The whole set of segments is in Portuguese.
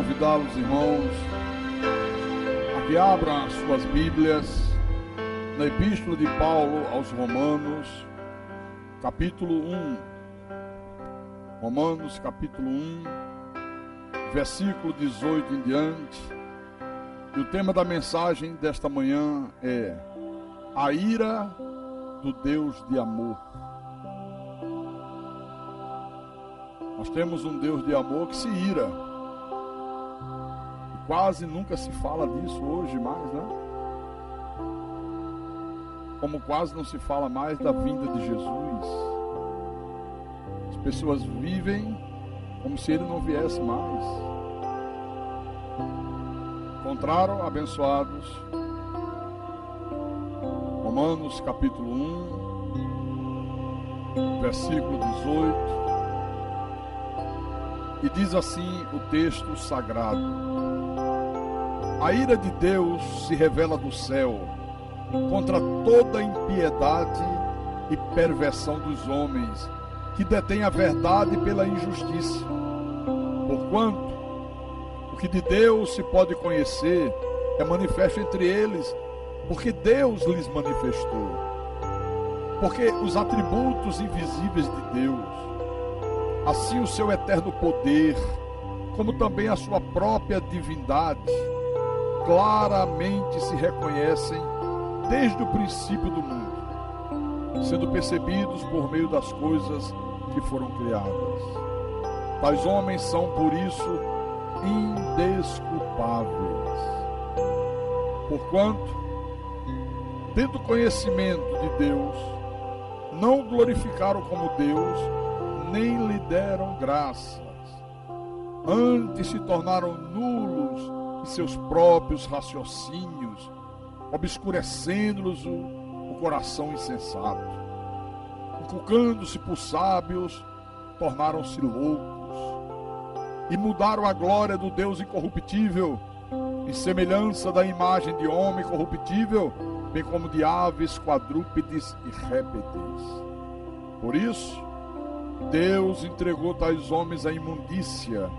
convidá-los, irmãos, a que abram as suas Bíblias na Epístola de Paulo aos Romanos, capítulo 1. Romanos, capítulo 1, versículo 18 em diante. E o tema da mensagem desta manhã é a ira do Deus de amor. Nós temos um Deus de amor que se ira. E quase nunca se fala disso hoje mais, né? Como quase não se fala mais da vinda de Jesus. As pessoas vivem como se ele não viesse mais. Encontraram, abençoados, Romanos capítulo 1, versículo 18. E diz assim o texto sagrado: a ira de Deus se revela do céu contra toda impiedade e perversão dos homens, que detêm a verdade pela injustiça. Porquanto o que de Deus se pode conhecer é manifesto entre eles, porque Deus lhes manifestou. Porque os atributos invisíveis de Deus, assim o seu eterno poder, como também a sua própria divindade, claramente se reconhecem desde o princípio do mundo, sendo percebidos por meio das coisas que foram criadas. Tais homens são, por isso, indesculpáveis. Porquanto, tendo conhecimento de Deus, não o glorificaram como Deus, nem lhe deram graças. Antes se tornaram nulos em seus próprios raciocínios, obscurecendo-lhes o coração insensato. Inculcando-se por sábios, tornaram-se loucos, e mudaram a glória do Deus incorruptível, em semelhança da imagem de homem corruptível, bem como de aves, quadrúpedes e répteis. Por isso, Deus entregou tais homens à imundícia,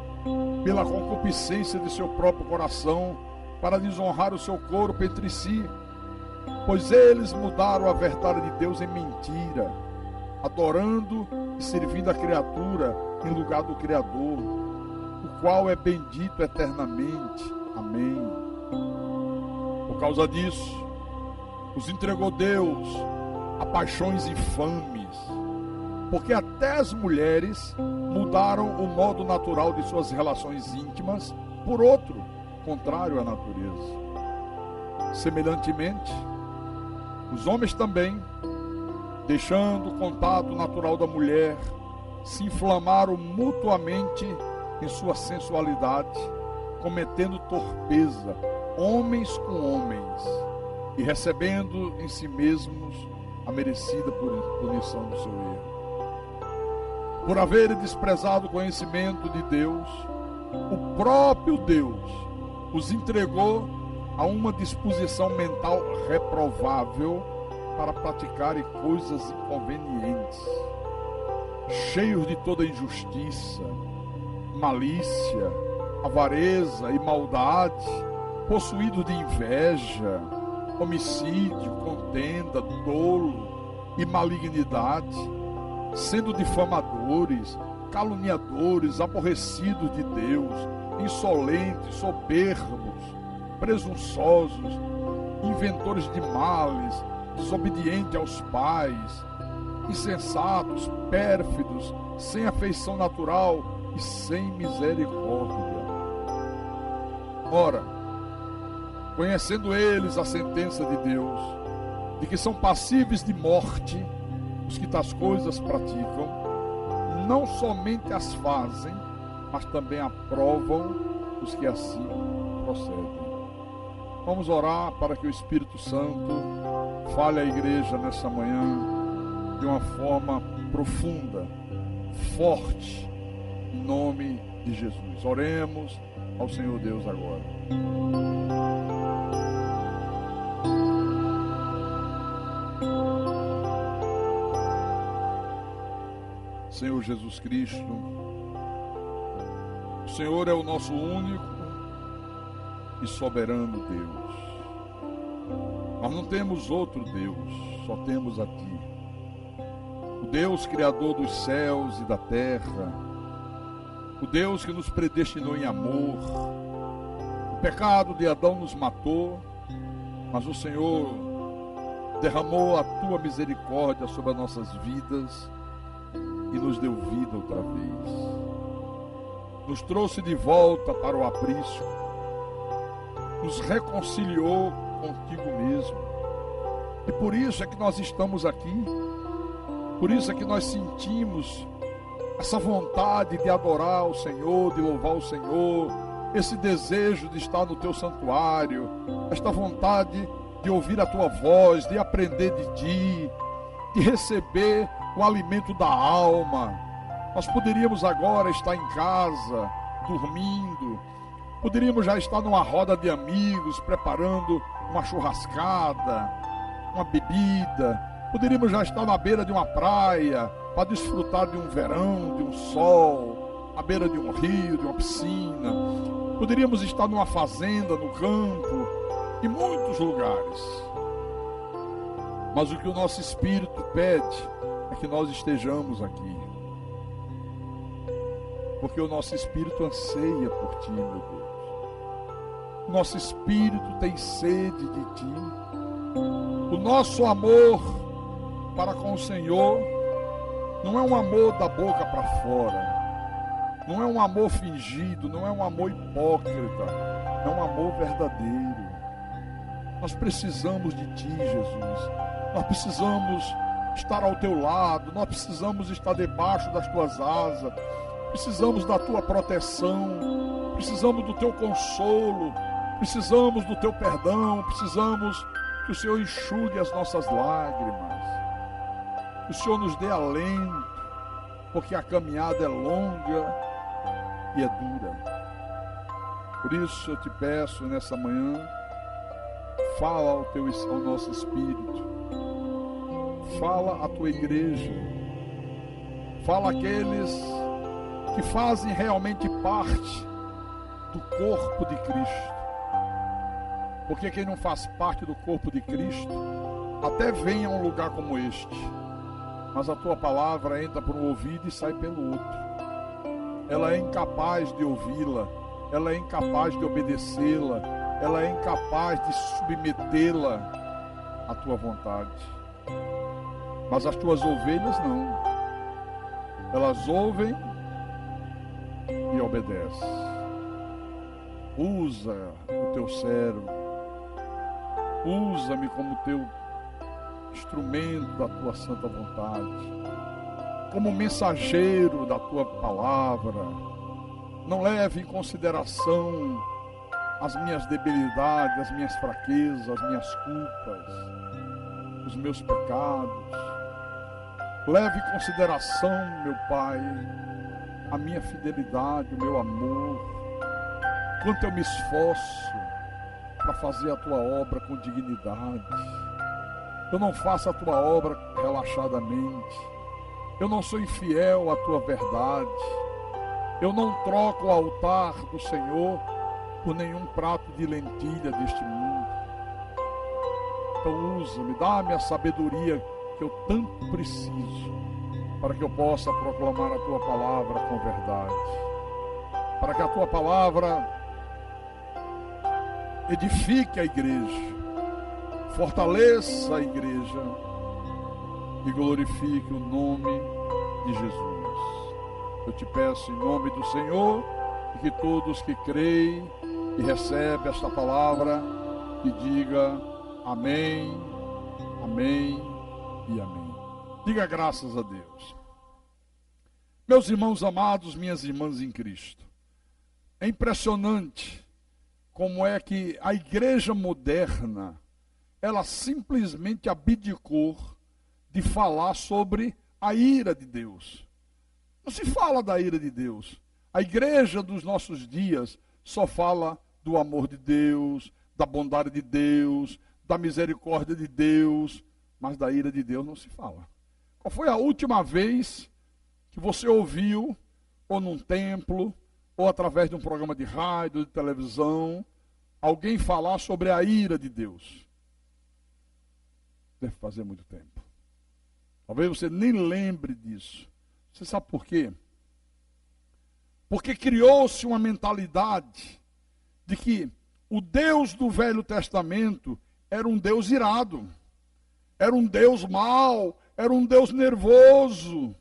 pela concupiscência de seu próprio coração, para desonrar o seu corpo entre si, pois eles mudaram a verdade de Deus em mentira, adorando e servindo a criatura em lugar do Criador, o qual é bendito eternamente. Amém. Por causa disso, os entregou Deus a paixões infames, porque até as mulheres mudaram o modo natural de suas relações íntimas por outro, contrário à natureza. Semelhantemente, os homens também, deixando o contato natural da mulher, se inflamaram mutuamente em sua sensualidade, cometendo torpeza, homens com homens, e recebendo em si mesmos a merecida punição do seu erro. Por haverem desprezado o conhecimento de Deus, o próprio Deus os entregou a uma disposição mental reprovável para praticarem coisas inconvenientes, cheios de toda injustiça, malícia, avareza e maldade, possuídos de inveja, homicídio, contenda, dolo e malignidade, sendo difamadores, caluniadores, aborrecidos de Deus, insolentes, soberbos, presunçosos, inventores de males, desobedientes aos pais, insensatos, pérfidos, sem afeição natural e sem misericórdia. Ora, conhecendo eles a sentença de Deus, de que são passíveis de morte os que tais coisas praticam, não somente as fazem, mas também aprovam os que assim procedem. Vamos orar para que o Espírito Santo fale à igreja nessa manhã de uma forma profunda, forte, em nome de Jesus. Oremos ao Senhor Deus agora. Senhor Jesus Cristo, o Senhor é o nosso único e soberano Deus. Nós não temos outro Deus, só temos a Ti. O Deus criador dos céus e da terra, o Deus que nos predestinou em amor. O pecado de Adão nos matou, mas o Senhor derramou a Tua misericórdia sobre as nossas vidas e nos deu vida outra vez. Nos trouxe de volta para o aprisco, nos reconciliou contigo mesmo. E por isso é que nós estamos aqui, por isso é que nós sentimos essa vontade de adorar o Senhor, de louvar o Senhor, esse desejo de estar no Teu santuário, esta vontade de ouvir a Tua voz, de aprender de Ti, de receber o alimento da alma. Nós poderíamos agora estar em casa, dormindo, poderíamos já estar numa roda de amigos, preparando uma churrascada, uma bebida, poderíamos já estar na beira de uma praia, para desfrutar de um verão, de um sol, à beira de um rio, de uma piscina, poderíamos estar numa fazenda, no campo, em muitos lugares. Mas o que o nosso espírito pede é que nós estejamos aqui, porque o nosso espírito anseia por Ti, meu Deus. O nosso espírito tem sede de Ti. O nosso amor para com o Senhor não é um amor da boca para fora, não é um amor fingido, não é um amor hipócrita, é um amor verdadeiro. Nós precisamos de Ti, Jesus. Nós precisamos estar ao Teu lado, nós precisamos estar debaixo das Tuas asas, precisamos da Tua proteção, precisamos do Teu consolo, precisamos do Teu perdão, precisamos que o Senhor enxugue as nossas lágrimas, que o Senhor nos dê alento, porque a caminhada é longa e é dura. Por isso eu te peço nessa manhã, fala ao nosso espírito, fala à Tua igreja, fala àqueles que fazem realmente parte do corpo de Cristo. Porque quem não faz parte do corpo de Cristo, até vem a um lugar como este, mas a Tua palavra entra por um ouvido e sai pelo outro. Ela é incapaz de ouvi-la, ela é incapaz de obedecê-la, ela é incapaz de submetê-la à Tua vontade. Mas as Tuas ovelhas não. Elas ouvem e obedecem. Usa o Teu servo, usa-me como Teu instrumento da Tua santa vontade, como mensageiro da Tua palavra. Não leve em consideração as minhas debilidades, as minhas fraquezas, as minhas culpas, os meus pecados. Leve em consideração, meu Pai, a minha fidelidade, o meu amor, quanto eu me esforço para fazer a Tua obra com dignidade. Eu não faço a Tua obra relaxadamente. Eu não sou infiel à Tua verdade. Eu não troco o altar do Senhor por nenhum prato de lentilha deste mundo. Então usa-me, dá-me a sabedoria que eu tanto preciso, para que eu possa proclamar a Tua palavra com verdade, para que a Tua palavra edifique a igreja, fortaleça a igreja e glorifique o nome de Jesus. Eu te peço em nome do Senhor, e que todos que creem e recebem esta palavra, que diga amém, amém e amém. Diga graças a Deus. Meus irmãos amados, minhas irmãs em Cristo, é impressionante como é que a igreja moderna, ela simplesmente abdicou de falar sobre a ira de Deus. Não se fala da ira de Deus. A igreja dos nossos dias só fala do amor de Deus, da bondade de Deus, da misericórdia de Deus, mas da ira de Deus não se fala. Qual foi a última vez que você ouviu, ou num templo, ou através de um programa de rádio, de televisão, alguém falar sobre a ira de Deus? Deve fazer muito tempo. Talvez você nem lembre disso. Você sabe por quê? Porque criou-se uma mentalidade de que o Deus do Velho Testamento era um Deus irado, era um Deus mau, era um Deus nervoso,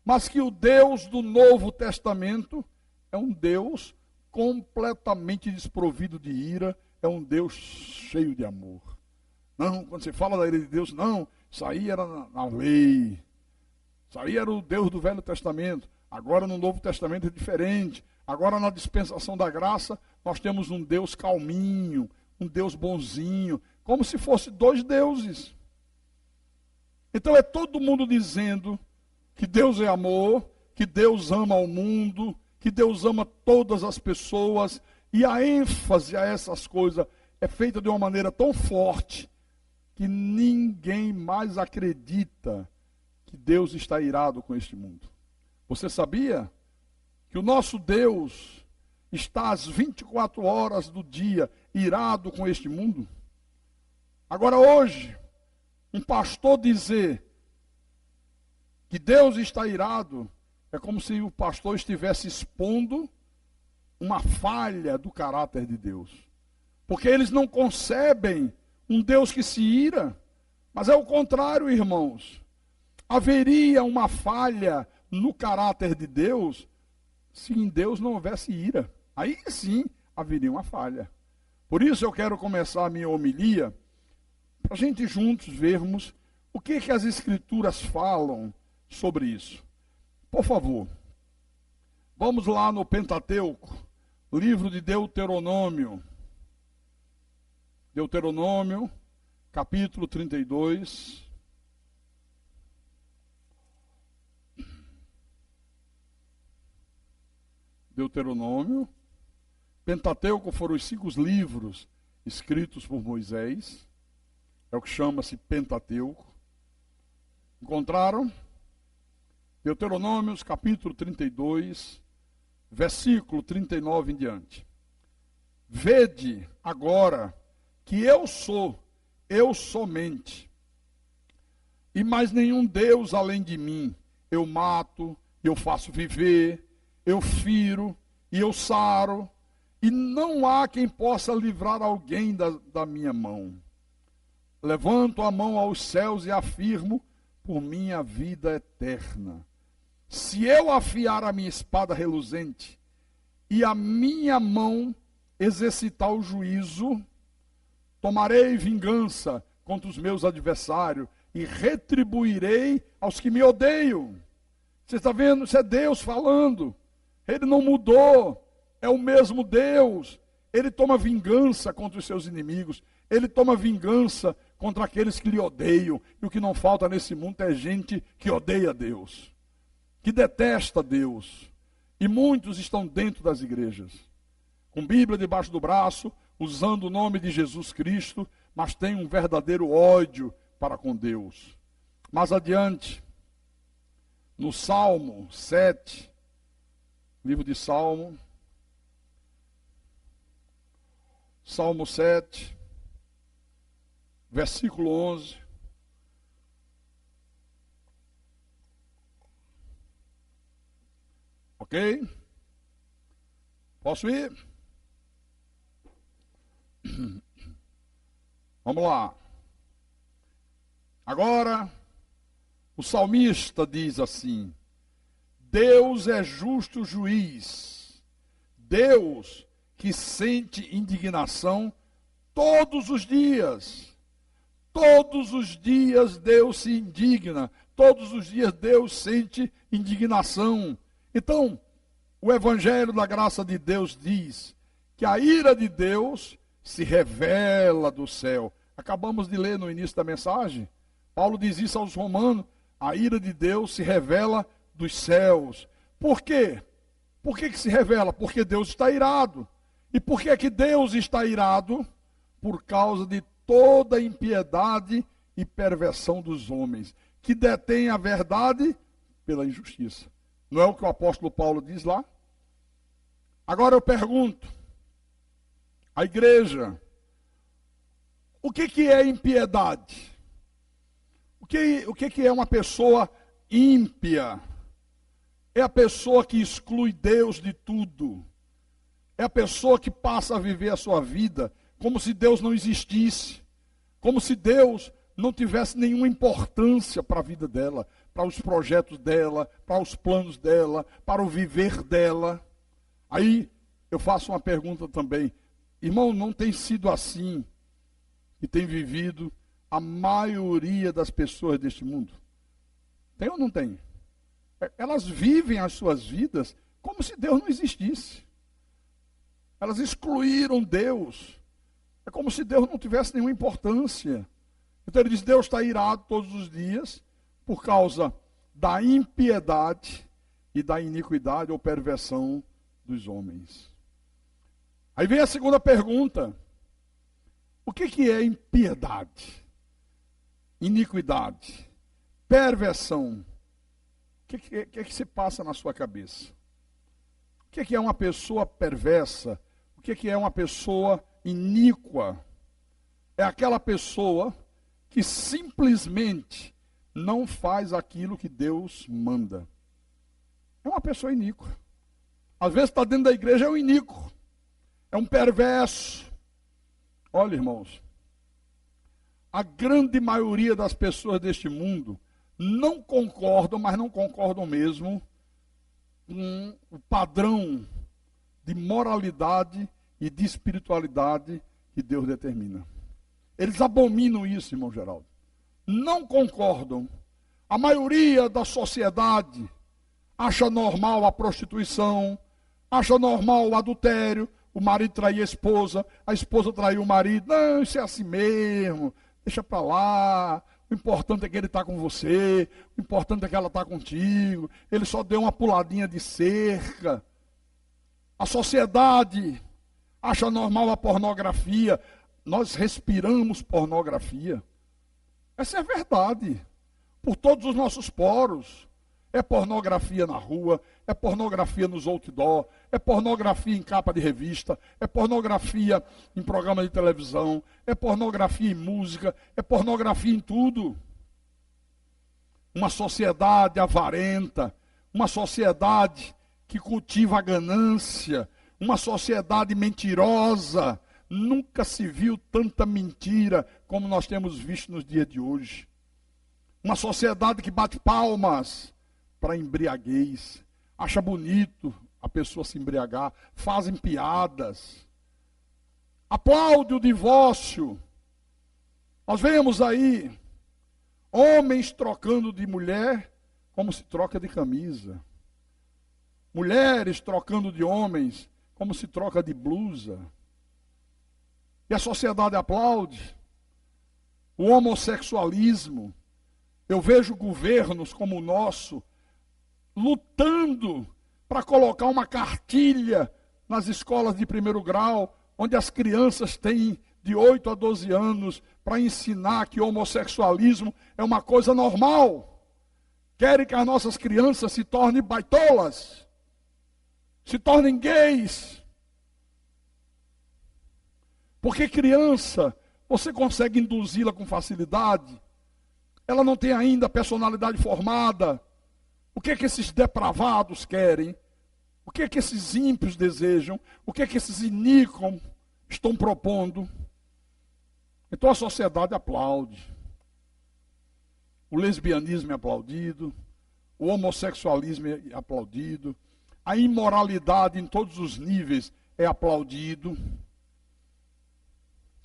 mas que o Deus do Novo Testamento é um Deus completamente desprovido de ira, é um Deus cheio de amor. Não, quando você fala da ira de Deus, não, isso aí era na lei, isso aí era o Deus do Velho Testamento. Agora no Novo Testamento é diferente. Agora na dispensação da graça, nós temos um Deus calminho, um Deus bonzinho, como se fosse dois deuses. Então é todo mundo dizendo que Deus é amor, que Deus ama o mundo, que Deus ama todas as pessoas, e a ênfase a essas coisas é feita de uma maneira tão forte que ninguém mais acredita que Deus está irado com este mundo. Você sabia que o nosso Deus está às 24 horas do dia irado com este mundo? Agora hoje, um pastor dizer que Deus está irado é como se o pastor estivesse expondo uma falha do caráter de Deus. Porque eles não concebem um Deus que se ira, mas é o contrário, irmãos. Haveria uma falha no caráter de Deus se em Deus não houvesse ira. Aí sim haveria uma falha. Por isso eu quero começar a minha homilia para a gente juntos vermos o que as Escrituras falam sobre isso. Por favor, vamos lá no Pentateuco, livro de Deuteronômio. Deuteronômio, capítulo 32. Deuteronômio. Pentateuco foram os 5 livros escritos por Moisés. É o que chama-se Pentateuco. Encontraram? Deuteronômio, capítulo 32, versículo 39 em diante. Vede agora que eu somente, e mais nenhum Deus além de mim. Eu mato, eu faço viver, eu firo e eu saro, e não há quem possa livrar alguém da minha mão. Levanto a mão aos céus e afirmo por minha vida eterna. Se eu afiar a minha espada reluzente e a minha mão exercitar o juízo, tomarei vingança contra os meus adversários e retribuirei aos que me odeiam. Você está vendo? Isso é Deus falando. Ele não mudou, é o mesmo Deus. Ele toma vingança contra os seus inimigos. Ele toma vingança contra aqueles que lhe odeiam. E o que não falta nesse mundo é gente que odeia Deus, que detesta Deus. E muitos estão dentro das igrejas, com Bíblia debaixo do braço, usando o nome de Jesus Cristo, mas tem um verdadeiro ódio para com Deus. Mais adiante, no Salmo 7, livro de Salmo 7, versículo 11. Ok? Posso ir? Vamos lá. Agora, o salmista diz assim: Deus é justo juiz, Deus que sente indignação todos os dias. Todos os dias Deus se indigna, todos os dias Deus sente indignação. Então, o Evangelho da Graça de Deus diz que a ira de Deus se revela do céu. Acabamos de ler no início da mensagem. Paulo diz isso aos Romanos: a ira de Deus se revela dos céus. Por quê? Por que se revela? Porque Deus está irado. E por que que Deus está irado? Por causa de toda a impiedade e perversão dos homens, que detêm a verdade pela injustiça. Não é o que o apóstolo Paulo diz lá? Agora eu pergunto, A igreja. O que é impiedade? O que é uma pessoa ímpia? É a pessoa que exclui Deus de tudo. É a pessoa que passa a viver a sua vida como se Deus não existisse. Como se Deus não tivesse nenhuma importância para a vida dela, para os projetos dela, para os planos dela, para o viver dela. Aí eu faço uma pergunta também. Irmão, não tem sido assim que tem vivido a maioria das pessoas deste mundo? Tem ou não tem? Elas vivem as suas vidas como se Deus não existisse. Elas excluíram Deus. É como se Deus não tivesse nenhuma importância. Então ele diz, Deus está irado todos os dias por causa da impiedade e da iniquidade ou perversão dos homens. Aí vem a segunda pergunta. O que é impiedade? Iniquidade? Perversão? O que se passa na sua cabeça? O que é uma pessoa perversa? O que é uma pessoa iníqua? É aquela pessoa que simplesmente não faz aquilo que Deus manda. É uma pessoa iníqua. Às vezes está dentro da igreja, é um iníquo. É um perverso. Olha, irmãos, a grande maioria das pessoas deste mundo não concordam, mas não concordam mesmo com o padrão de moralidade e de espiritualidade que Deus determina. Eles abominam isso, irmão Geraldo. Não concordam. A maioria da sociedade acha normal a prostituição, acha normal o adultério, o marido trair a esposa trair o marido. Não, isso é assim mesmo, deixa para lá. O importante é que ele está com você, o importante é que ela está contigo. Ele só deu uma puladinha de cerca. A sociedade acha normal a pornografia. Nós respiramos pornografia. Essa é a verdade. Por todos os nossos poros. É pornografia na rua, é pornografia nos outdoor, é pornografia em capa de revista, é pornografia em programa de televisão, é pornografia em música, é pornografia em tudo. Uma sociedade avarenta, uma sociedade que cultiva a ganância, uma sociedade mentirosa. Nunca se viu tanta mentira como nós temos visto nos dias de hoje. Uma sociedade que bate palmas para embriaguez, acha bonito a pessoa se embriagar, fazem piadas, aplaude o divórcio. Nós vemos aí homens trocando de mulher como se troca de camisa, mulheres trocando de homens como se troca de blusa, e a sociedade aplaude o homossexualismo. Eu vejo governos como o nosso lutando para colocar uma cartilha nas escolas de primeiro grau, onde as crianças têm de 8 a 12 anos, para ensinar que o homossexualismo é uma coisa normal. Querem que as nossas crianças se tornem baitolas, se tornem gays. Porque criança, você consegue induzi-la com facilidade. Ela não tem ainda a personalidade formada. O que esses depravados querem? O que esses ímpios desejam? O que esses iníquos estão propondo? Então a sociedade aplaude. O lesbianismo é aplaudido. O homossexualismo é aplaudido. A imoralidade em todos os níveis é aplaudido.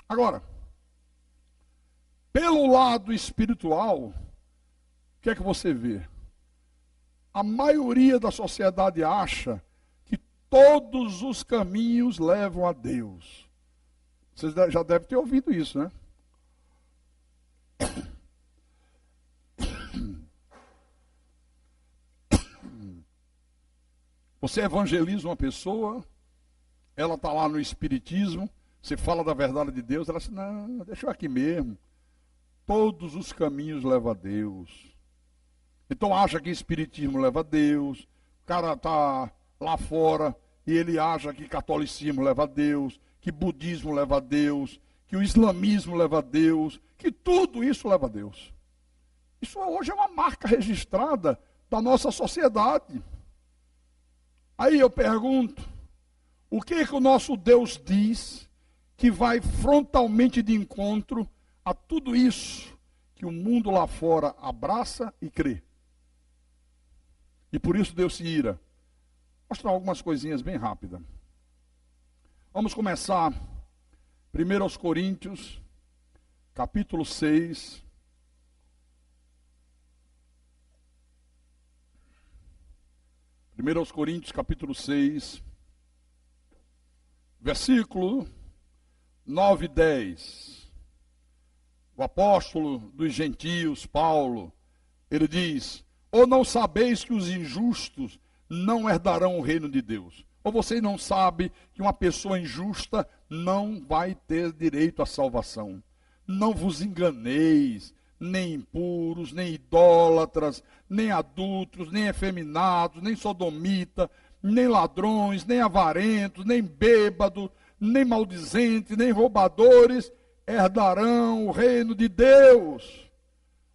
Agora, pelo lado espiritual, o que é que você vê? A maioria da sociedade acha que todos os caminhos levam a Deus. Vocês já devem ter ouvido isso, né? Você evangeliza uma pessoa, ela está lá no espiritismo, você fala da verdade de Deus, ela diz, não, deixa eu aqui mesmo. Todos os caminhos levam a Deus. Então acha que espiritismo leva a Deus, o cara está lá fora e ele acha que catolicismo leva a Deus, que budismo leva a Deus, que o islamismo leva a Deus, que tudo isso leva a Deus. Isso hoje é uma marca registrada da nossa sociedade. Aí eu pergunto, o que é que o nosso Deus diz que vai frontalmente de encontro a tudo isso que o mundo lá fora abraça e crê? E por isso Deus se ira. Vou mostrar algumas coisinhas bem rápidas. Vamos começar 1 Coríntios, capítulo 6. 1 Coríntios, capítulo 6, versículo 9 e 10. O apóstolo dos gentios, Paulo, ele diz: ou não sabeis que os injustos não herdarão o reino de Deus? Ou vocês não sabem que uma pessoa injusta não vai ter direito à salvação? Não vos enganeis, nem impuros, nem idólatras, nem adúlteros, nem efeminados, nem sodomita, nem ladrões, nem avarentos, nem bêbados, nem maldizentes, nem roubadores herdarão o reino de Deus.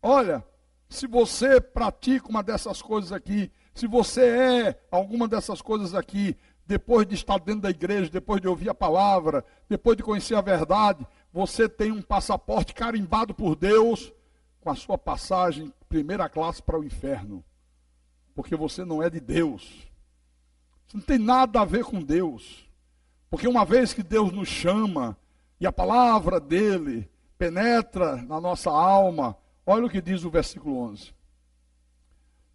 Olha, se você pratica uma dessas coisas aqui, se você é alguma dessas coisas aqui, depois de estar dentro da igreja, depois de ouvir a palavra, depois de conhecer a verdade, você tem um passaporte carimbado por Deus com a sua passagem primeira classe para o inferno. Porque você não é de Deus. Você não tem nada a ver com Deus. Porque uma vez que Deus nos chama e a palavra dele penetra na nossa alma, olha o que diz o versículo 11.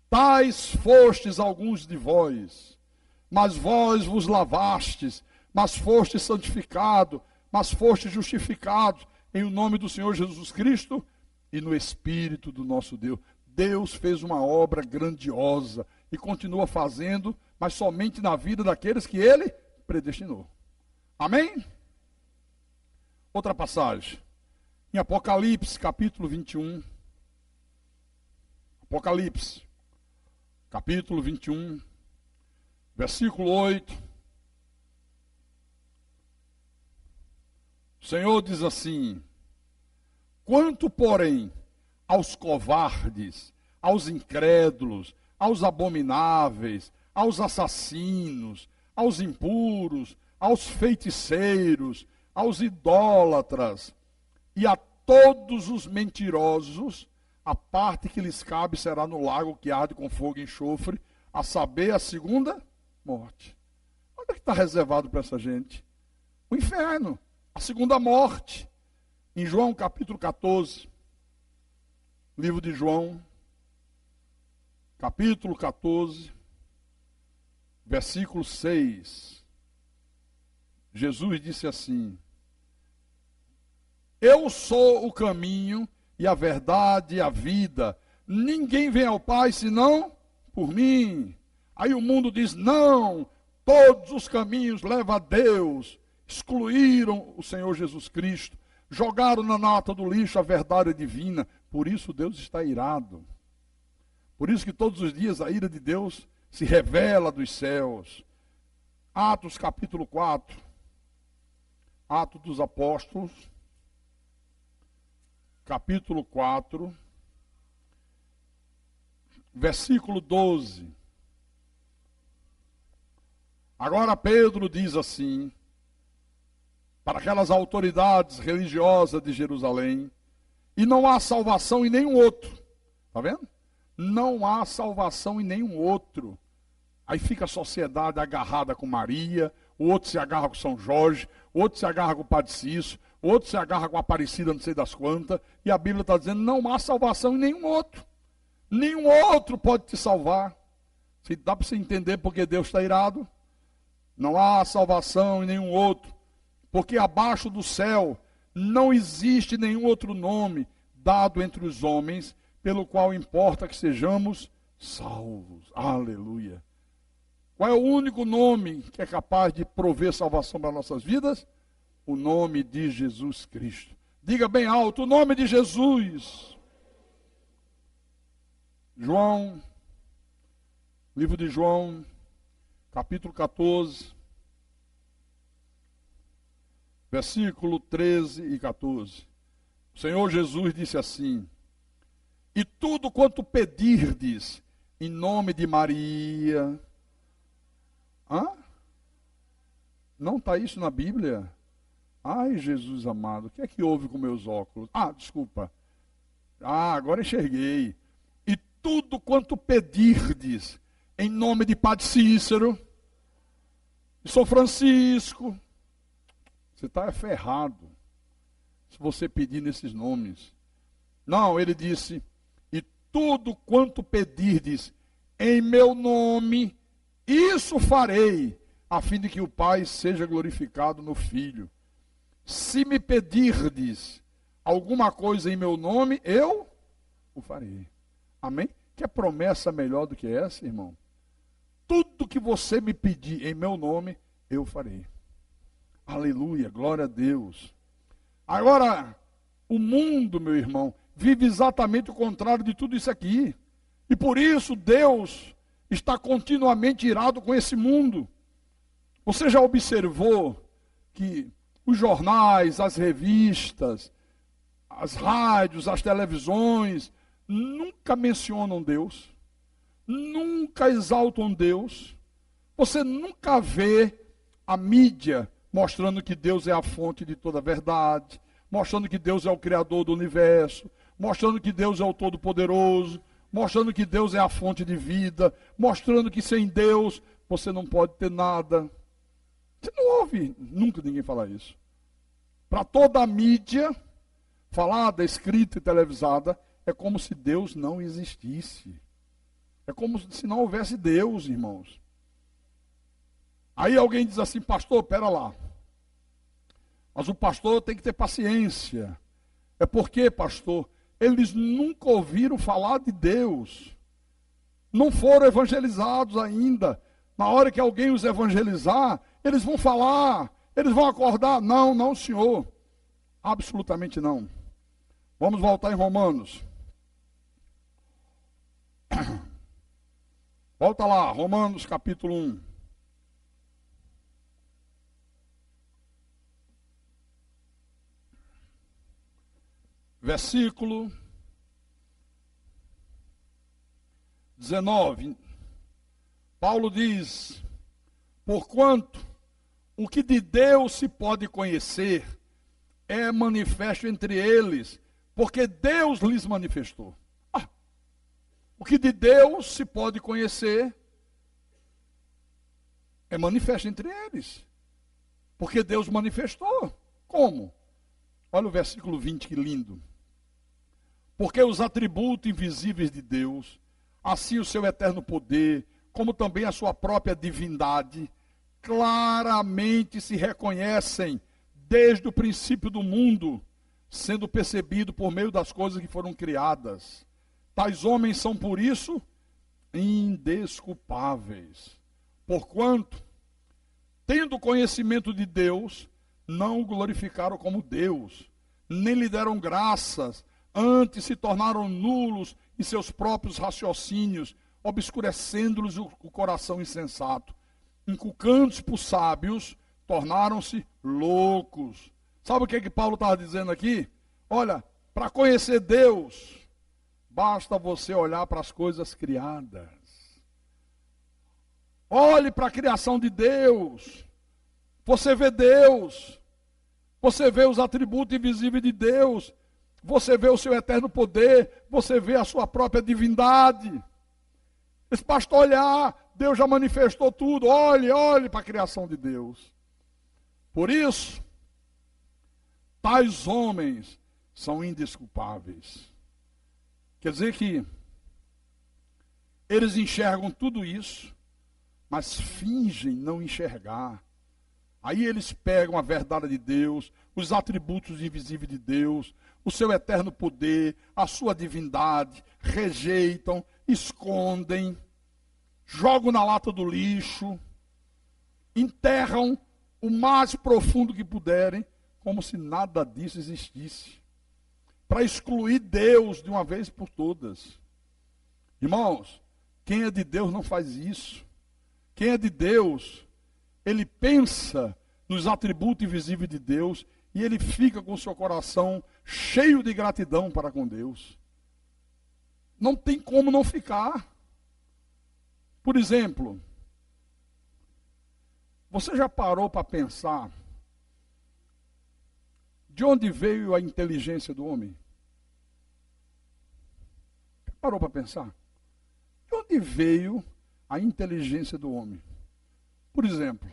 Tais fostes alguns de vós, mas vós vos lavastes, mas fostes santificados, mas fostes justificados em o nome do Senhor Jesus Cristo e no Espírito do nosso Deus. Deus fez uma obra grandiosa e continua fazendo, mas somente na vida daqueles que ele predestinou. Amém? Outra passagem. Em Apocalipse, capítulo 21. Apocalipse, capítulo 21, versículo 8. O Senhor diz assim: quanto, porém, aos covardes, aos incrédulos, aos abomináveis, aos assassinos, aos impuros, aos feiticeiros, aos idólatras e a todos os mentirosos, a parte que lhes cabe será no lago que arde com fogo e enxofre, a saber, a segunda morte. Onde é que está reservado para essa gente? O inferno, a segunda morte. Em João capítulo 14, livro de João, capítulo 14, versículo 6, Jesus disse assim: eu sou o caminho e a verdade e a vida, ninguém vem ao Pai senão por mim. Aí o mundo diz: não, todos os caminhos levam a Deus. Excluíram o Senhor Jesus Cristo, jogaram na nata do lixo a verdade divina. Por isso Deus está irado. Por isso que todos os dias a ira de Deus se revela dos céus. Atos capítulo 4, Atos dos Apóstolos, capítulo 4, versículo 12. Agora Pedro diz assim, para aquelas autoridades religiosas de Jerusalém: e não há salvação em nenhum outro. Está vendo? Não há salvação em nenhum outro. Aí fica a sociedade agarrada com Maria, o outro se agarra com São Jorge, o outro se agarra com o Padre Cício, o outro se agarra com a Aparecida, não sei das quantas, e a Bíblia está dizendo: não há salvação em nenhum outro. Nenhum outro pode te salvar. Se dá para você entender porque Deus está irado? Não há salvação em nenhum outro, porque abaixo do céu não existe nenhum outro nome dado entre os homens, pelo qual importa que sejamos salvos. Aleluia. Qual é o único nome que é capaz de prover salvação para nossas vidas? O nome de Jesus Cristo. Diga bem alto: o nome de Jesus. João, livro de João, capítulo 14, versículo 13 e 14. O Senhor Jesus disse assim: e tudo quanto pedirdes em nome de Maria. Não está isso na Bíblia? Ai, Jesus amado, o que é que houve com meus óculos? Desculpa. Agora enxerguei. E tudo quanto pedirdes em nome de Padre Cícero, de São Francisco, você está ferrado se você pedir nesses nomes. Não, ele disse: e tudo quanto pedirdes em meu nome, isso farei, a fim de que o Pai seja glorificado no Filho. Se me pedirdes alguma coisa em meu nome, eu o farei. Amém? Que promessa melhor do que essa, irmão? Tudo que você me pedir em meu nome, eu farei. Aleluia, glória a Deus. Agora, o mundo, meu irmão, vive exatamente o contrário de tudo isso aqui. E por isso Deus está continuamente irado com esse mundo. Você já observou que os jornais, as revistas, as rádios, as televisões, nunca mencionam Deus, nunca exaltam Deus. Você nunca vê a mídia mostrando que Deus é a fonte de toda a verdade, mostrando que Deus é o Criador do universo, mostrando que Deus é o Todo-Poderoso, mostrando que Deus é a fonte de vida, mostrando que sem Deus você não pode ter nada. Você não ouve nunca ninguém falar isso. Para toda a mídia, falada, escrita e televisada, é como se Deus não existisse. É como se não houvesse Deus, irmãos. Aí alguém diz assim: pastor, pera lá. Mas o pastor tem que ter paciência. É porque, pastor, eles nunca ouviram falar de Deus. Não foram evangelizados ainda. Na hora que alguém os evangelizar, eles vão falar, eles vão acordar. Não, não, senhor. Absolutamente não. Vamos voltar em Romanos. Volta lá, Romanos capítulo 1. Versículo 19. Paulo diz: porquanto o que de Deus se pode conhecer é manifesto entre eles, porque Deus lhes manifestou. O que de Deus se pode conhecer é manifesto entre eles, porque Deus manifestou. Como? Olha o versículo 20, que lindo. Porque os atributos invisíveis de Deus, assim o seu eterno poder, como também a sua própria divindade, claramente se reconhecem desde o princípio do mundo, sendo percebido por meio das coisas que foram criadas. Tais homens são, por isso, indesculpáveis. Porquanto, tendo conhecimento de Deus, não o glorificaram como Deus, nem lhe deram graças, antes se tornaram nulos em seus próprios raciocínios, obscurecendo-lhes o coração insensato. Inculcando-se por sábios, tornaram-se loucos. Sabe o que Paulo estava dizendo aqui? Olha, para conhecer Deus, basta você olhar para as coisas criadas. Olhe para a criação de Deus. Você vê Deus. Você vê os atributos invisíveis de Deus. Você vê o seu eterno poder. Você vê a sua própria divindade. Esse pastor olhar, Deus já manifestou tudo. Olhe para a criação de Deus. Por isso, tais homens são indesculpáveis. Quer dizer que eles enxergam tudo isso, mas fingem não enxergar. Aí eles pegam a verdade de Deus, os atributos invisíveis de Deus, o seu eterno poder, a sua divindade, rejeitam, escondem, jogam na lata do lixo, enterram o mais profundo que puderem, como se nada disso existisse, para excluir Deus de uma vez por todas. Irmãos, quem é de Deus não faz isso. Quem é de Deus, ele pensa nos atributos invisíveis de Deus, e ele fica com o seu coração cheio de gratidão para com Deus. Não tem como não ficar. Por exemplo, você já parou para pensar de onde veio a inteligência do homem? Parou para pensar? De onde veio a inteligência do homem? Por exemplo,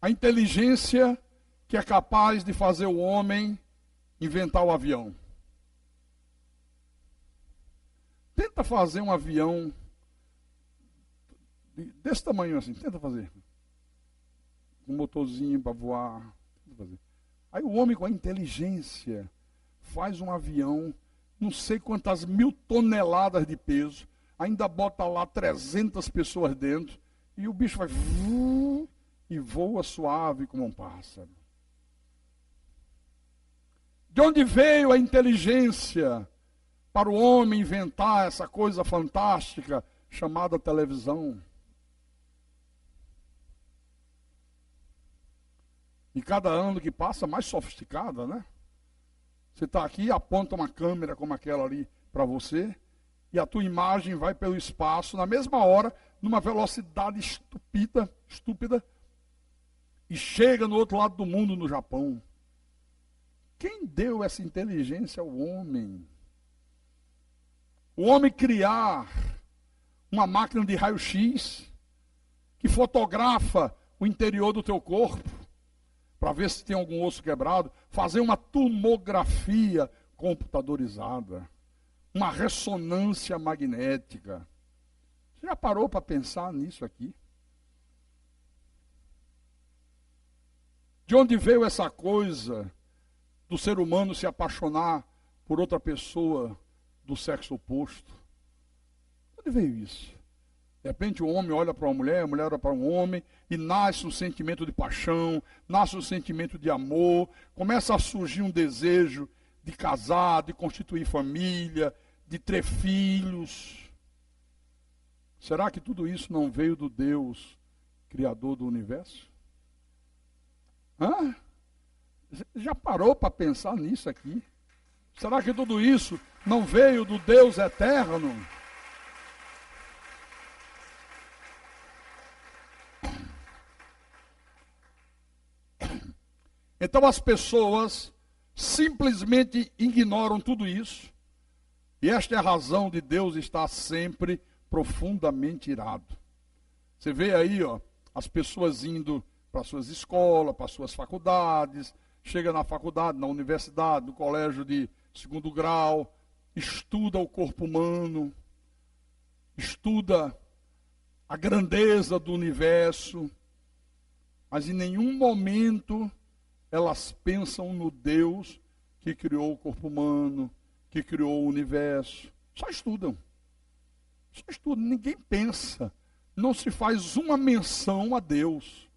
a inteligência que é capaz de fazer o homem inventar o avião. Tenta fazer um avião desse tamanho assim, tenta fazer. Um motorzinho para voar. Tenta fazer. Aí o homem com a inteligência faz um avião, não sei quantas 1000 toneladas de peso, ainda bota lá 300 pessoas dentro, e o bicho vai e voa suave como um pássaro. De onde veio a inteligência para o homem inventar essa coisa fantástica chamada televisão? E cada ano que passa, mais sofisticada, né? Você está aqui, aponta uma câmera como aquela ali para você, e a tua imagem vai pelo espaço, na mesma hora, numa velocidade estúpida, e chega no outro lado do mundo, no Japão. Quem deu essa inteligência ao homem? O homem criar uma máquina de raio-x que fotografa o interior do teu corpo, para ver se tem algum osso quebrado, fazer uma tomografia computadorizada, uma ressonância magnética. Você já parou para pensar nisso aqui? De onde veio essa coisa do ser humano se apaixonar por outra pessoa do sexo oposto? De onde veio isso? De repente o homem olha para uma mulher, a mulher olha para um homem, e nasce um sentimento de paixão, nasce um sentimento de amor, começa a surgir um desejo de casar, de constituir família, de ter filhos. Será que tudo isso não veio do Deus, Criador do universo? Hã? Já parou para pensar nisso aqui? Será que tudo isso não veio do Deus eterno? Então as pessoas simplesmente ignoram tudo isso. E esta é a razão de Deus estar sempre profundamente irado. Você vê aí, ó, as pessoas indo para suas escolas, para suas faculdades, chega na faculdade, na universidade, no colégio de 2º grau, estuda o corpo humano, estuda a grandeza do universo, mas em nenhum momento elas pensam no Deus que criou o corpo humano, que criou o universo. Só estudam. Só estudam, ninguém pensa. Não se faz uma menção a Deus.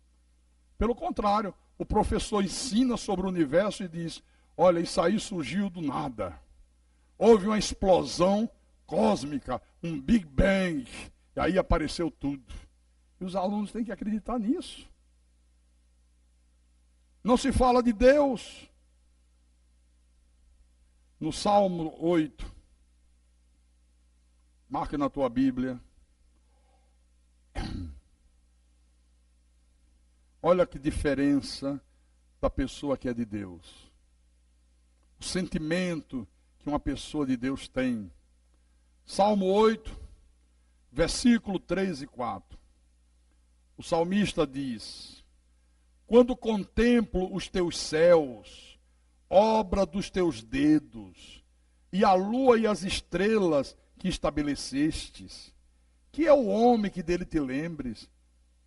Pelo contrário, o professor ensina sobre o universo e diz, olha, isso aí surgiu do nada. Houve uma explosão cósmica, um Big Bang, e aí apareceu tudo. E os alunos têm que acreditar nisso. Não se fala de Deus. No Salmo 8, marque na tua Bíblia. Olha que diferença da pessoa que é de Deus. O sentimento que uma pessoa de Deus tem. Salmo 8, versículo 3 e 4. O salmista diz, quando contemplo os teus céus, obra dos teus dedos, e a lua e as estrelas que estabelecestes, que é o homem que dele te lembres,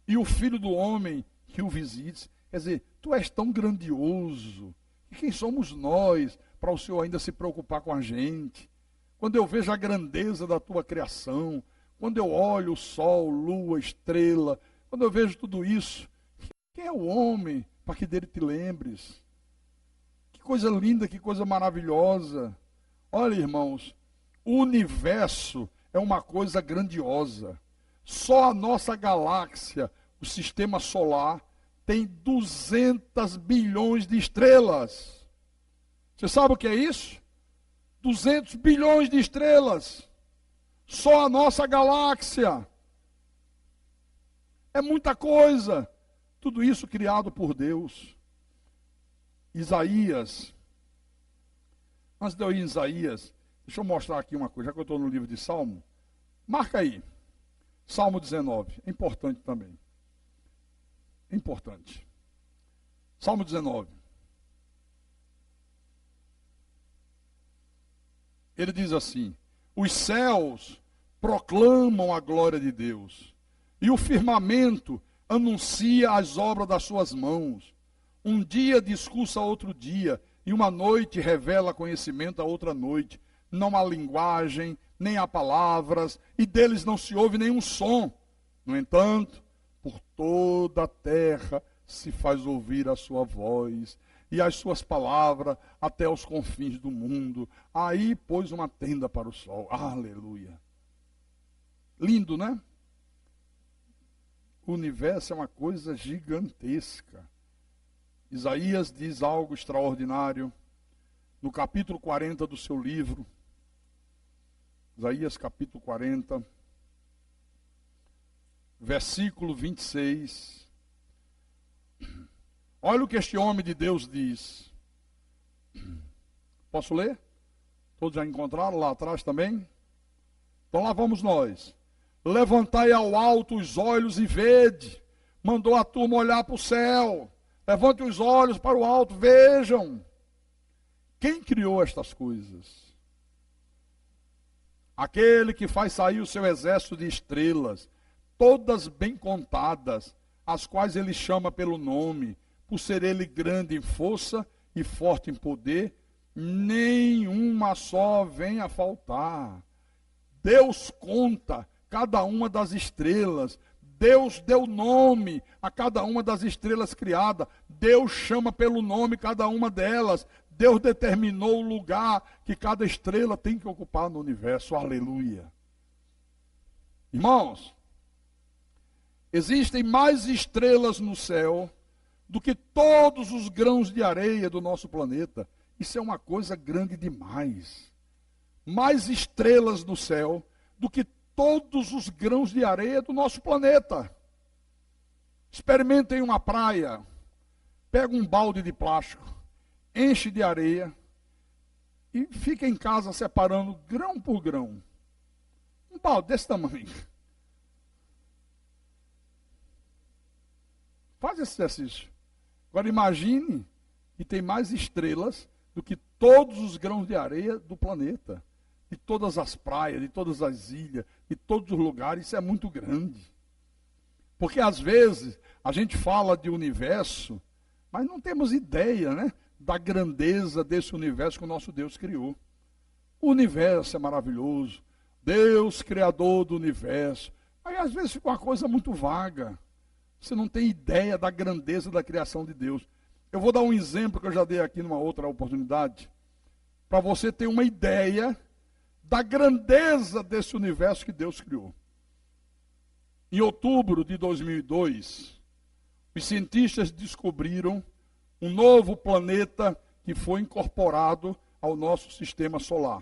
e o filho do homem que o visites. Quer dizer, tu és tão grandioso, e quem somos nós para o Senhor ainda se preocupar com a gente? Quando eu vejo a grandeza da tua criação, quando eu olho o sol, lua, estrela, quando eu vejo tudo isso, quem é o homem para que dele te lembres? Que coisa linda, que coisa maravilhosa. Olha, irmãos, o universo é uma coisa grandiosa. Só a nossa galáxia, o sistema solar, tem 200 bilhões de estrelas. Você sabe o que é isso? 200 bilhões de estrelas. Só a nossa galáxia. É muita coisa. Tudo isso criado por Deus. Isaías. Antes de eu ir em Isaías, deixa eu mostrar aqui uma coisa, já que eu estou no livro de Salmo. Marca aí. Salmo 19. É importante também. É importante. Salmo 19. Ele diz assim: os céus proclamam a glória de Deus, e o firmamento anuncia as obras das suas mãos. Um dia discursa a outro dia, e uma noite revela conhecimento a outra noite. Não há linguagem, nem há palavras, e deles não se ouve nenhum som. No entanto, por toda a terra se faz ouvir a sua voz, e as suas palavras até os confins do mundo. Aí pôs uma tenda para o sol. Aleluia. Lindo, né? O universo é uma coisa gigantesca. Isaías diz algo extraordinário no capítulo 40 do seu livro. Isaías capítulo 40, versículo 26. Olha o que este homem de Deus diz. Posso ler? Todos já encontraram lá atrás também? Então lá vamos nós. Levantai ao alto os olhos e vede. Mandou a turma olhar para o céu. Levante os olhos para o alto, vejam. Quem criou estas coisas? Aquele que faz sair o seu exército de estrelas, todas bem contadas, as quais ele chama pelo nome, por ser ele grande em força e forte em poder, nenhuma só vem a faltar. Deus conta cada uma das estrelas. Deus deu nome a cada uma das estrelas criadas. Deus chama pelo nome cada uma delas. Deus determinou o lugar que cada estrela tem que ocupar no universo. Aleluia. Irmãos, existem mais estrelas no céu do que todos os grãos de areia do nosso planeta. Isso é uma coisa grande demais. Mais estrelas no céu do que todos os grãos de areia do nosso planeta. Experimentem uma praia, pega um balde de plástico, enche de areia e fica em casa separando grão por grão. Um balde desse tamanho. Faz esse exercício. Agora imagine que tem mais estrelas do que todos os grãos de areia do planeta. De todas as praias, de todas as ilhas, de todos os lugares, isso é muito grande. Porque às vezes a gente fala de universo, mas não temos ideia, né, da grandeza desse universo que o nosso Deus criou. O universo é maravilhoso, Deus criador do universo. Aí às vezes fica uma coisa muito vaga. Você não tem ideia da grandeza da criação de Deus. Eu vou dar um exemplo que eu já dei aqui numa outra oportunidade, para você ter uma ideia da grandeza desse universo que Deus criou. Em outubro de 2002, os cientistas descobriram um novo planeta que foi incorporado ao nosso sistema solar.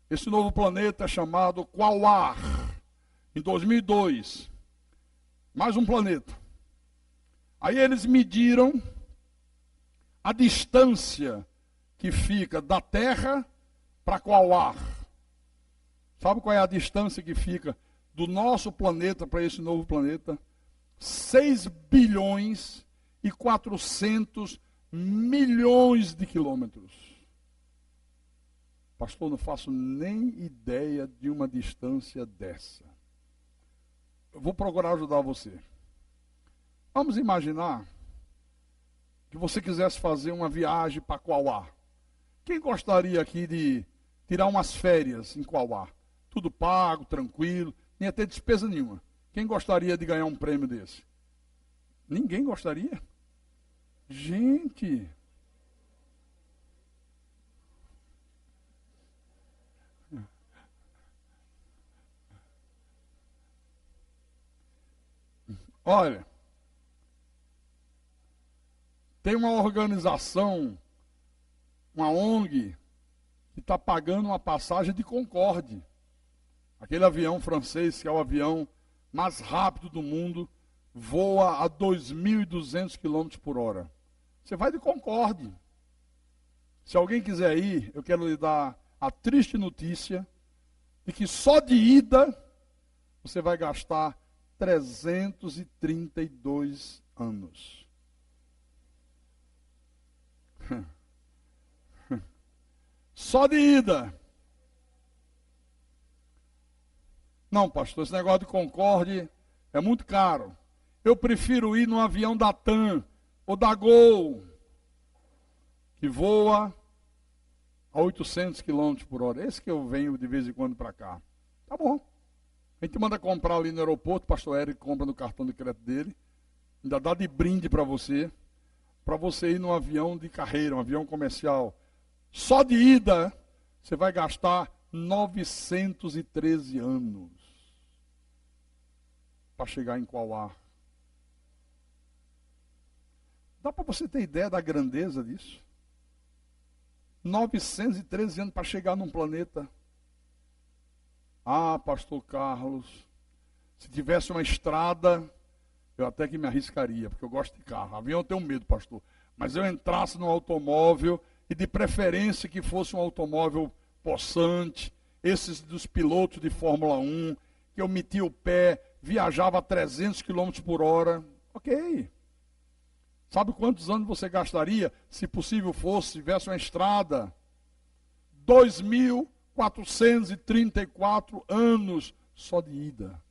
Esse novo planeta é chamado Quaoar. Em 2002, mais um planeta. Aí eles mediram a distância que fica da Terra para Quaoar. Sabe qual é a distância que fica do nosso planeta para esse novo planeta? 6 bilhões e 400 milhões de quilômetros. Pastor, não faço nem ideia de uma distância dessa. Eu vou procurar ajudar você. Vamos imaginar que você quisesse fazer uma viagem para Quaoar. Quem gostaria aqui de tirar umas férias em Quaoar? Tudo pago, tranquilo, nem ia ter despesa nenhuma. Quem gostaria de ganhar um prêmio desse? Ninguém gostaria? Gente! Olha, Tem uma organização, uma ONG, que está pagando uma passagem de Concorde. Aquele avião francês, que é o avião mais rápido do mundo, voa a 2.200 km por hora. Você vai de Concorde. Se alguém quiser ir, eu quero lhe dar a triste notícia de que só de ida você vai gastar 332 anos. Só de ida. Não, pastor, esse negócio de Concorde é muito caro. Eu prefiro ir num avião da TAM ou da Gol, que voa a 800 km por hora. Esse que eu venho de vez em quando para cá. Tá bom. A gente manda comprar ali no aeroporto, o pastor Eric compra no cartão de crédito dele. Ainda dá de brinde para você ir num avião de carreira, um avião comercial. Só de ida, você vai gastar 913 anos para chegar em Quauá. Dá para você ter ideia da grandeza disso? 913 anos para chegar num planeta. Ah, pastor Carlos, se tivesse uma estrada, eu até que me arriscaria, porque eu gosto de carro. Avião eu tenho medo, pastor. Mas eu entrasse num automóvel, e de preferência que fosse um automóvel possante, esses dos pilotos de Fórmula 1, que eu metia o pé, viajava a 300 km por hora. Ok. Sabe quantos anos você gastaria, se possível fosse, se tivesse uma estrada? 2.434 anos só de ida.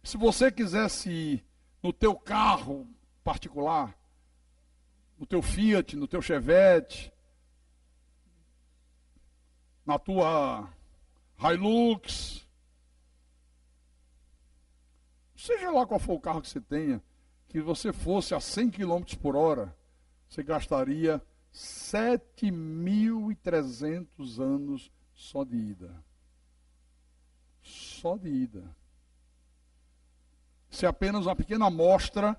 Se você quisesse ir no teu carro particular, no teu Fiat, no teu Chevette, na tua Hilux, seja lá qual for o carro que você tenha, que você fosse a 100 km por hora, você gastaria 7.300 anos só de ida. Só de ida. Isso é apenas uma pequena amostra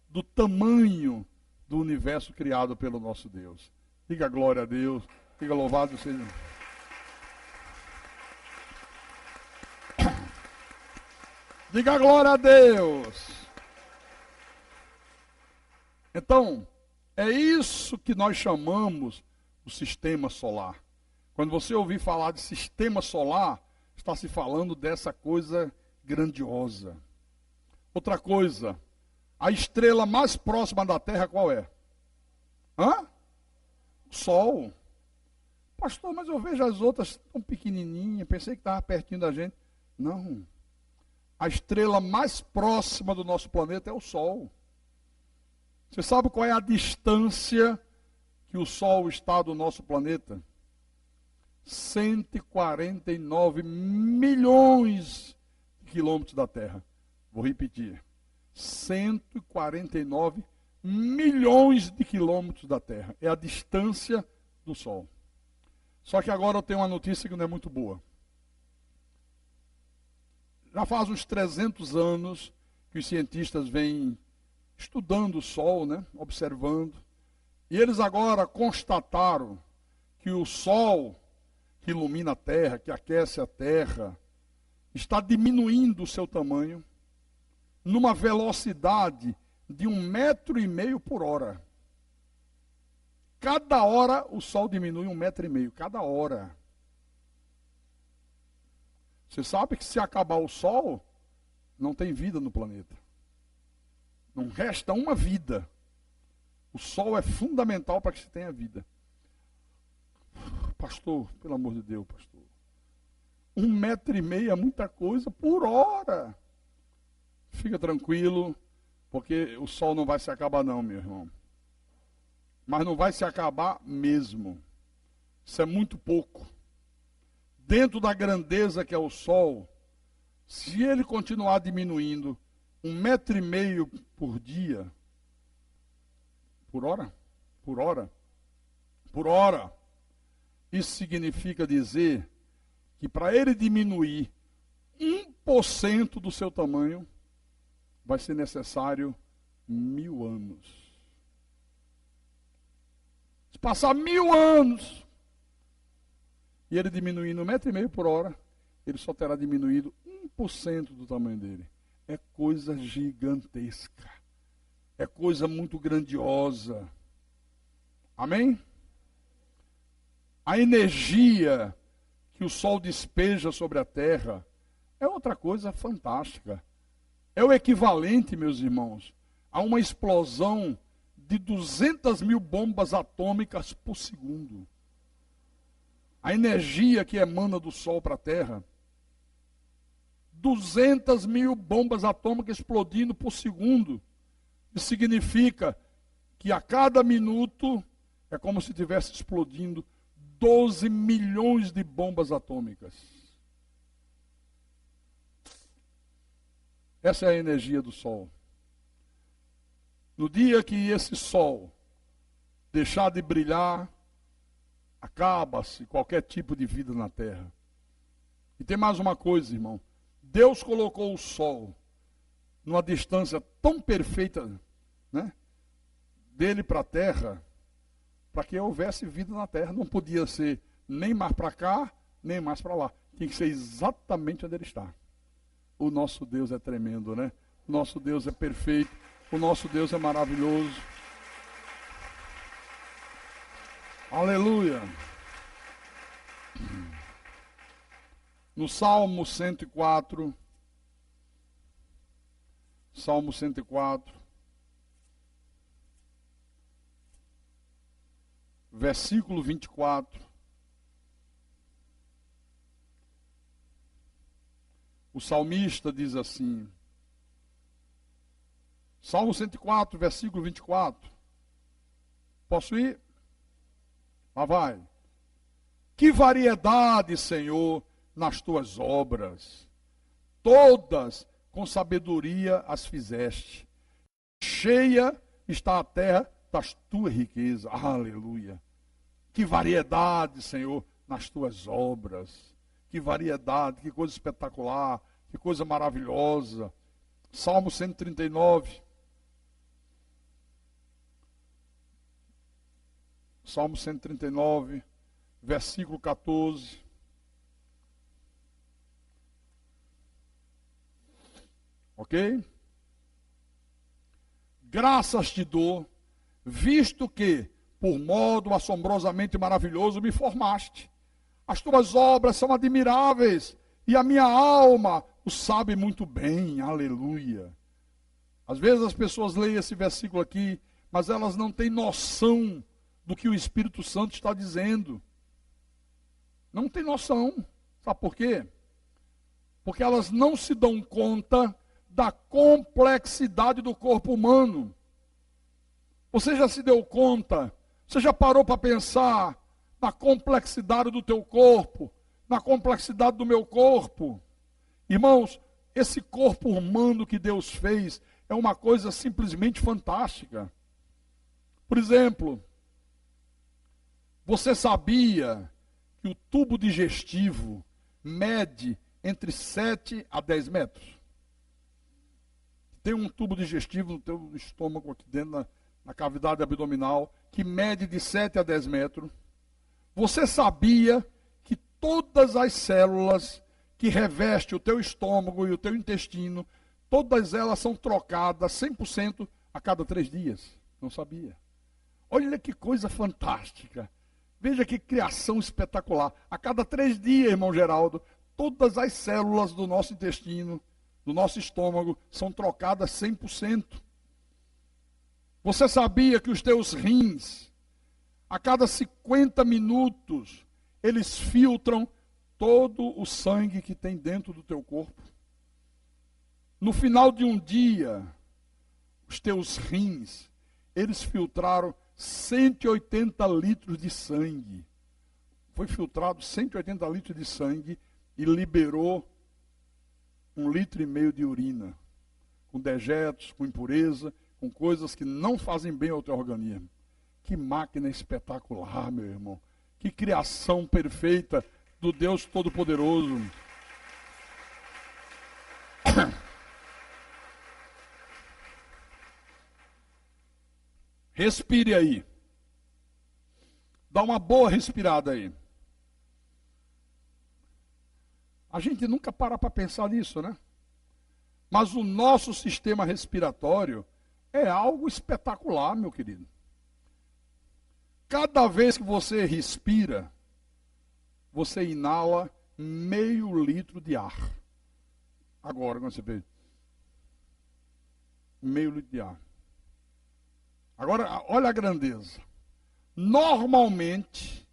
do tamanho do universo criado pelo nosso Deus. Diga glória a Deus, diga louvado seja. Diga glória a Deus. Então, é isso que nós chamamos o sistema solar. Quando você ouvir falar de sistema solar, está se falando dessa coisa grandiosa. Outra coisa, a estrela mais próxima da Terra qual é? O Sol. Pastor, mas eu vejo as outras tão pequenininhas, pensei que estava pertinho da gente. Não. A estrela mais próxima do nosso planeta é o Sol. Você sabe qual é a distância que o Sol está do nosso planeta? 149 milhões de quilômetros da Terra. Vou repetir. 149 milhões de quilômetros da Terra. É a distância do Sol. Só que agora eu tenho uma notícia que não é muito boa. Já faz uns 300 anos que os cientistas vêm estudando o Sol, né? Observando. E eles agora constataram que o Sol, que ilumina a Terra, que aquece a Terra, está diminuindo o seu tamanho numa velocidade de 1,5 metro por hora. Cada hora o Sol diminui 1,5 metro, cada hora. Você sabe que se acabar o Sol, não tem vida no planeta. Não resta uma vida. O Sol é fundamental para que se tenha vida. Pastor, pelo amor de Deus, pastor. 1,5 metro é muita coisa por hora. Fica tranquilo, porque o Sol não vai se acabar não, meu irmão. Mas não vai se acabar mesmo. Isso é muito pouco. Dentro da grandeza que é o Sol, se ele continuar diminuindo 1,5 metro por dia, por hora, isso significa dizer que para ele diminuir 1% do seu tamanho, vai ser necessário 1000 anos. passar 1000 anos, e ele diminuindo 1,5 m por hora, ele só terá diminuído 1% do tamanho dele. É coisa gigantesca. É coisa muito grandiosa. Amém? A energia que o Sol despeja sobre a Terra é outra coisa fantástica. É o equivalente, meus irmãos, a uma explosão de 200.000 bombas atômicas por segundo. A energia que emana do Sol para a Terra, 200.000 bombas atômicas explodindo por segundo. Isso significa que a cada minuto é como se estivesse explodindo 12 milhões de bombas atômicas. Essa é a energia do Sol. No dia que esse Sol deixar de brilhar, acaba-se qualquer tipo de vida na Terra. E tem mais uma coisa, irmão. Deus colocou o Sol numa distância tão perfeita, né, dele para a Terra, para que houvesse vida na Terra. Não podia ser nem mais para cá, nem mais para lá. Tinha que ser exatamente onde ele está. O nosso Deus é tremendo, né? O nosso Deus é perfeito. O nosso Deus é maravilhoso. Aleluia. No Salmo 104, versículo 24, o salmista diz assim, Salmo 104, versículo 24, posso ir? Lá vai. Que variedade, Senhor, nas tuas obras, todas com sabedoria as fizeste, cheia está a terra das tuas riquezas, aleluia. Que variedade, Senhor, nas tuas obras, que variedade, que coisa espetacular, que coisa maravilhosa. Salmo 139, Salmo 139, versículo 14. Ok? Graças te dou, visto que, por modo assombrosamente maravilhoso, me formaste. As tuas obras são admiráveis, e a minha alma o sabe muito bem. Aleluia. Às vezes as pessoas leem esse versículo aqui, mas elas não têm noção do que o Espírito Santo está dizendo. Não tem noção. Sabe por quê? Porque elas não se dão conta da complexidade do corpo humano. Você já se deu conta? Você já parou para pensar na complexidade do teu corpo, na complexidade do meu corpo? Irmãos, esse corpo humano que Deus fez é uma coisa simplesmente fantástica. Por exemplo, você sabia que o tubo digestivo mede entre 7 a 10 metros? Tem um tubo digestivo no teu estômago aqui dentro, na cavidade abdominal, que mede de 7 a 10 metros. Você sabia que todas as células que revestem o teu estômago e o teu intestino, todas elas são trocadas 100% a cada 3 dias? Não sabia. Olha que coisa fantástica. Veja que criação espetacular. A cada 3 dias, irmão Geraldo, todas as células do nosso intestino, do nosso estômago, são trocadas 100%. Você sabia que os teus rins, a cada 50 minutos, eles filtram todo o sangue que tem dentro do teu corpo? No final de um dia, os teus rins, eles filtraram 180 litros de sangue. Foi filtrado 180 litros de sangue e liberou 1,5 litro de urina, com dejetos, com impureza, com coisas que não fazem bem ao teu organismo. Que máquina espetacular, meu irmão. Que criação perfeita do Deus Todo-Poderoso. Respire aí. Dá uma boa respirada aí. A gente nunca para pensar nisso, né? Mas o nosso sistema respiratório é algo espetacular, meu querido. Cada vez que você respira, você inala meio litro de ar. Agora, quando você vê, meio litro de ar. Agora, olha a grandeza. Normalmente,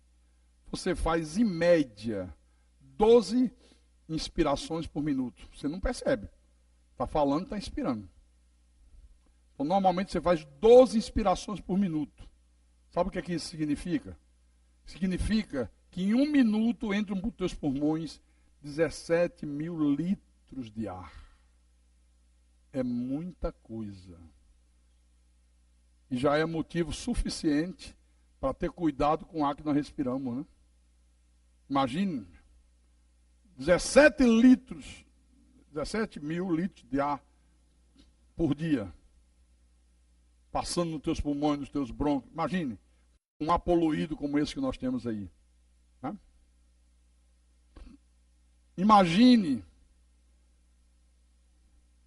você faz em média 12 inspirações por minuto. Você não percebe. Está falando, está inspirando. Então, normalmente você faz 12 inspirações por minuto. Sabe o que isso significa? Significa que em 1 minuto entram para os teus pulmões 17 mil litros de ar. É muita coisa. E já é motivo suficiente para ter cuidado com o ar que nós respiramos, né? Imagine 17 mil litros de ar por dia passando nos teus pulmões, nos teus brônquios. Imagine um ar poluído como esse que nós temos aí. Né? Imagine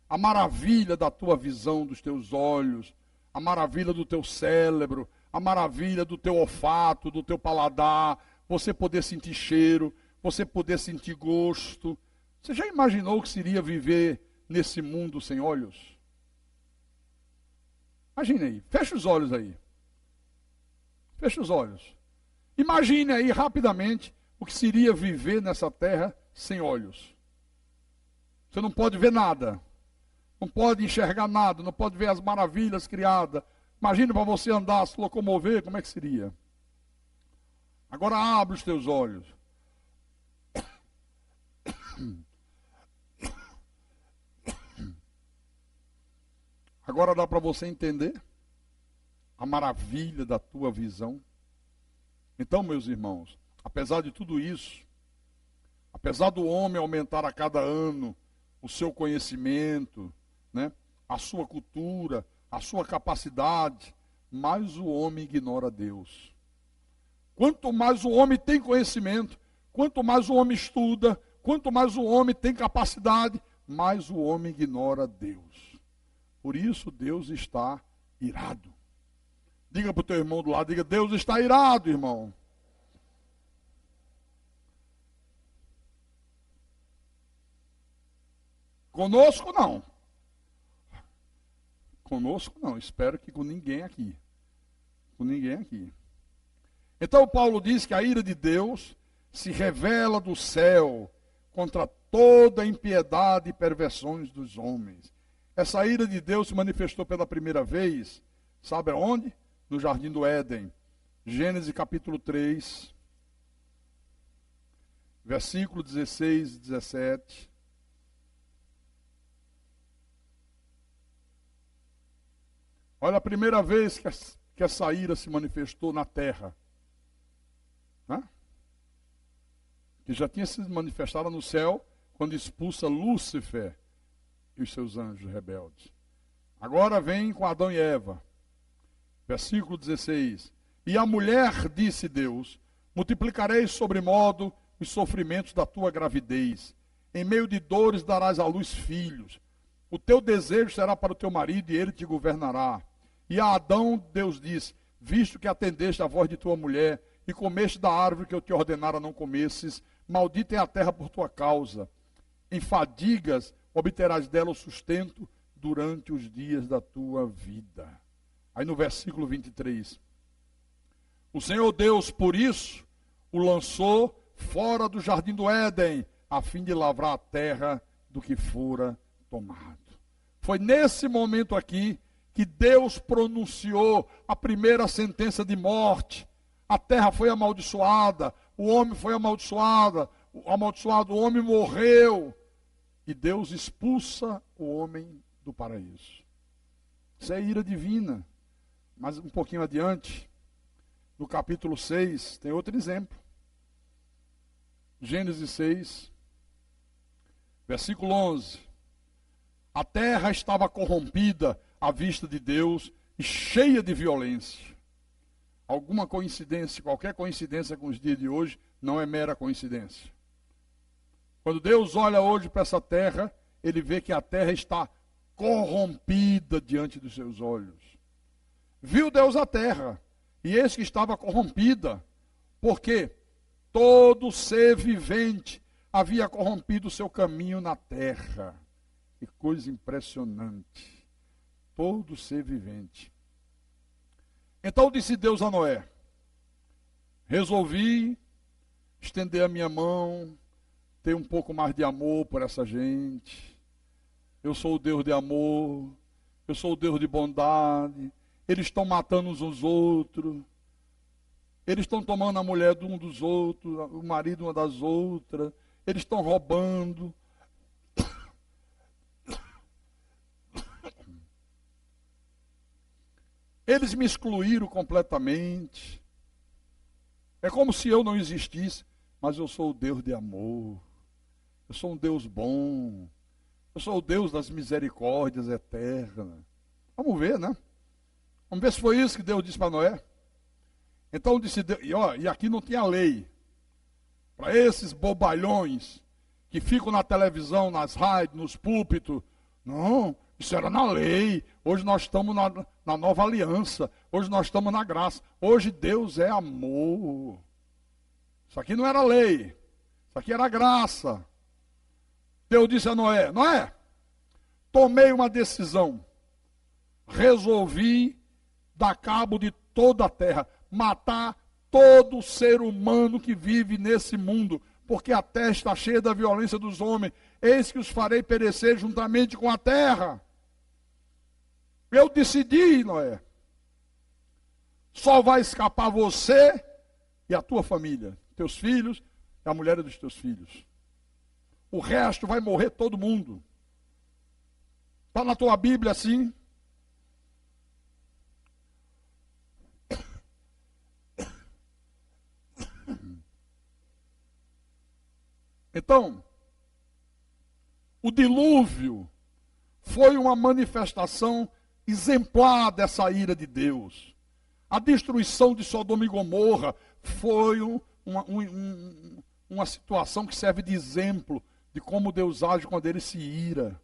a maravilha da tua visão, dos teus olhos, a maravilha do teu cérebro, a maravilha do teu olfato, do teu paladar, você poder sentir cheiro, você poder sentir gosto. Você já imaginou o que seria viver nesse mundo sem olhos? Imagine aí, fecha os olhos aí. Fecha os olhos. Imagine aí rapidamente o que seria viver nessa terra sem olhos. Você não pode ver nada. Não pode enxergar nada, não pode ver as maravilhas criadas. Imagine para você andar, se locomover, como é que seria? Agora abre os teus olhos. Agora dá para você entender a maravilha da tua visão. Então, meus irmãos, apesar de tudo isso, apesar do homem aumentar a cada ano o seu conhecimento, né, a sua cultura, a sua capacidade, mais o homem ignora Deus. Quanto mais o homem tem conhecimento, quanto mais o homem estuda, quanto mais o homem tem capacidade, mais o homem ignora Deus. Por isso Deus está irado. Diga para o teu irmão do lado, diga, Deus está irado, irmão. Conosco não. Conosco não, espero que com ninguém aqui. Com ninguém aqui. Então Paulo diz que a ira de Deus se revela do céu contra toda a impiedade e perversões dos homens. Essa ira de Deus se manifestou pela primeira vez, sabe aonde? No Jardim do Éden. Gênesis capítulo 3, versículo 16 e 17. Olha a primeira vez que essa ira se manifestou na terra. Né? Que já tinha se manifestado no céu quando expulsa Lúcifer e os seus anjos rebeldes. Agora vem com Adão e Eva. Versículo 16. E a mulher disse Deus, multiplicarei sobremodo os sofrimentos da tua gravidez. Em meio de dores darás à luz filhos. O teu desejo será para o teu marido e ele te governará. E a Adão Deus disse, visto que atendeste à voz de tua mulher e comeste da árvore que eu te ordenara não comesses, maldita é a terra por tua causa. Em fadigas obterás dela o sustento durante os dias da tua vida. Aí no versículo 23. O Senhor Deus, por isso, o lançou fora do jardim do Éden, a fim de lavrar a terra do que fora tomado. Foi nesse momento aqui que Deus pronunciou a primeira sentença de morte. A terra foi amaldiçoada, o homem foi amaldiçoado, o homem morreu. E Deus expulsa o homem do paraíso. Isso é ira divina. Mas um pouquinho adiante, no capítulo 6, tem outro exemplo. Gênesis 6, versículo 11. A terra estava corrompida à vista de Deus e cheia de violência. alguma coincidência, qualquer coincidência com os dias de hoje, não é mera coincidência. Quando Deus olha hoje para essa terra, ele vê que a terra está corrompida diante dos seus olhos. Viu Deus a terra, e eis que estava corrompida, porque todo ser vivente havia corrompido o seu caminho na terra. Que coisa impressionante. Todo ser vivente. Então disse Deus a Noé: resolvi estender a minha mão, ter um pouco mais de amor por essa gente. Eu sou o Deus de amor, eu sou o Deus de bondade. Eles estão matando uns aos outros, eles estão tomando a mulher de um dos outros, o marido uma das outras, eles estão roubando. Eles me excluíram completamente. É como se eu não existisse, mas eu sou o Deus de amor. Eu sou um Deus bom. Eu sou o Deus das misericórdias eternas. Vamos ver, né? Vamos ver se foi isso que Deus disse para Noé. Então disse Deus, e aqui não tinha lei. Para esses bobalhões que ficam na televisão, nas rádios, nos púlpitos. Não, isso era na lei. Hoje nós estamos na nova aliança. Hoje nós estamos na graça. Hoje Deus é amor. Isso aqui não era lei. Isso aqui era graça. Deus disse a Noé: Noé, tomei uma decisão. Resolvi dar cabo de toda a terra. Matar todo ser humano que vive nesse mundo. Porque a terra está cheia da violência dos homens. Eis que os farei perecer juntamente com a terra. Eu decidi, Noé. Só vai escapar você e a tua família. Teus filhos e a mulher dos teus filhos. O resto vai morrer todo mundo. Está na tua Bíblia assim? Então, o dilúvio foi uma manifestação exemplar dessa ira de Deus. A destruição de Sodoma e Gomorra foi uma situação que serve de exemplo de como Deus age quando ele se ira.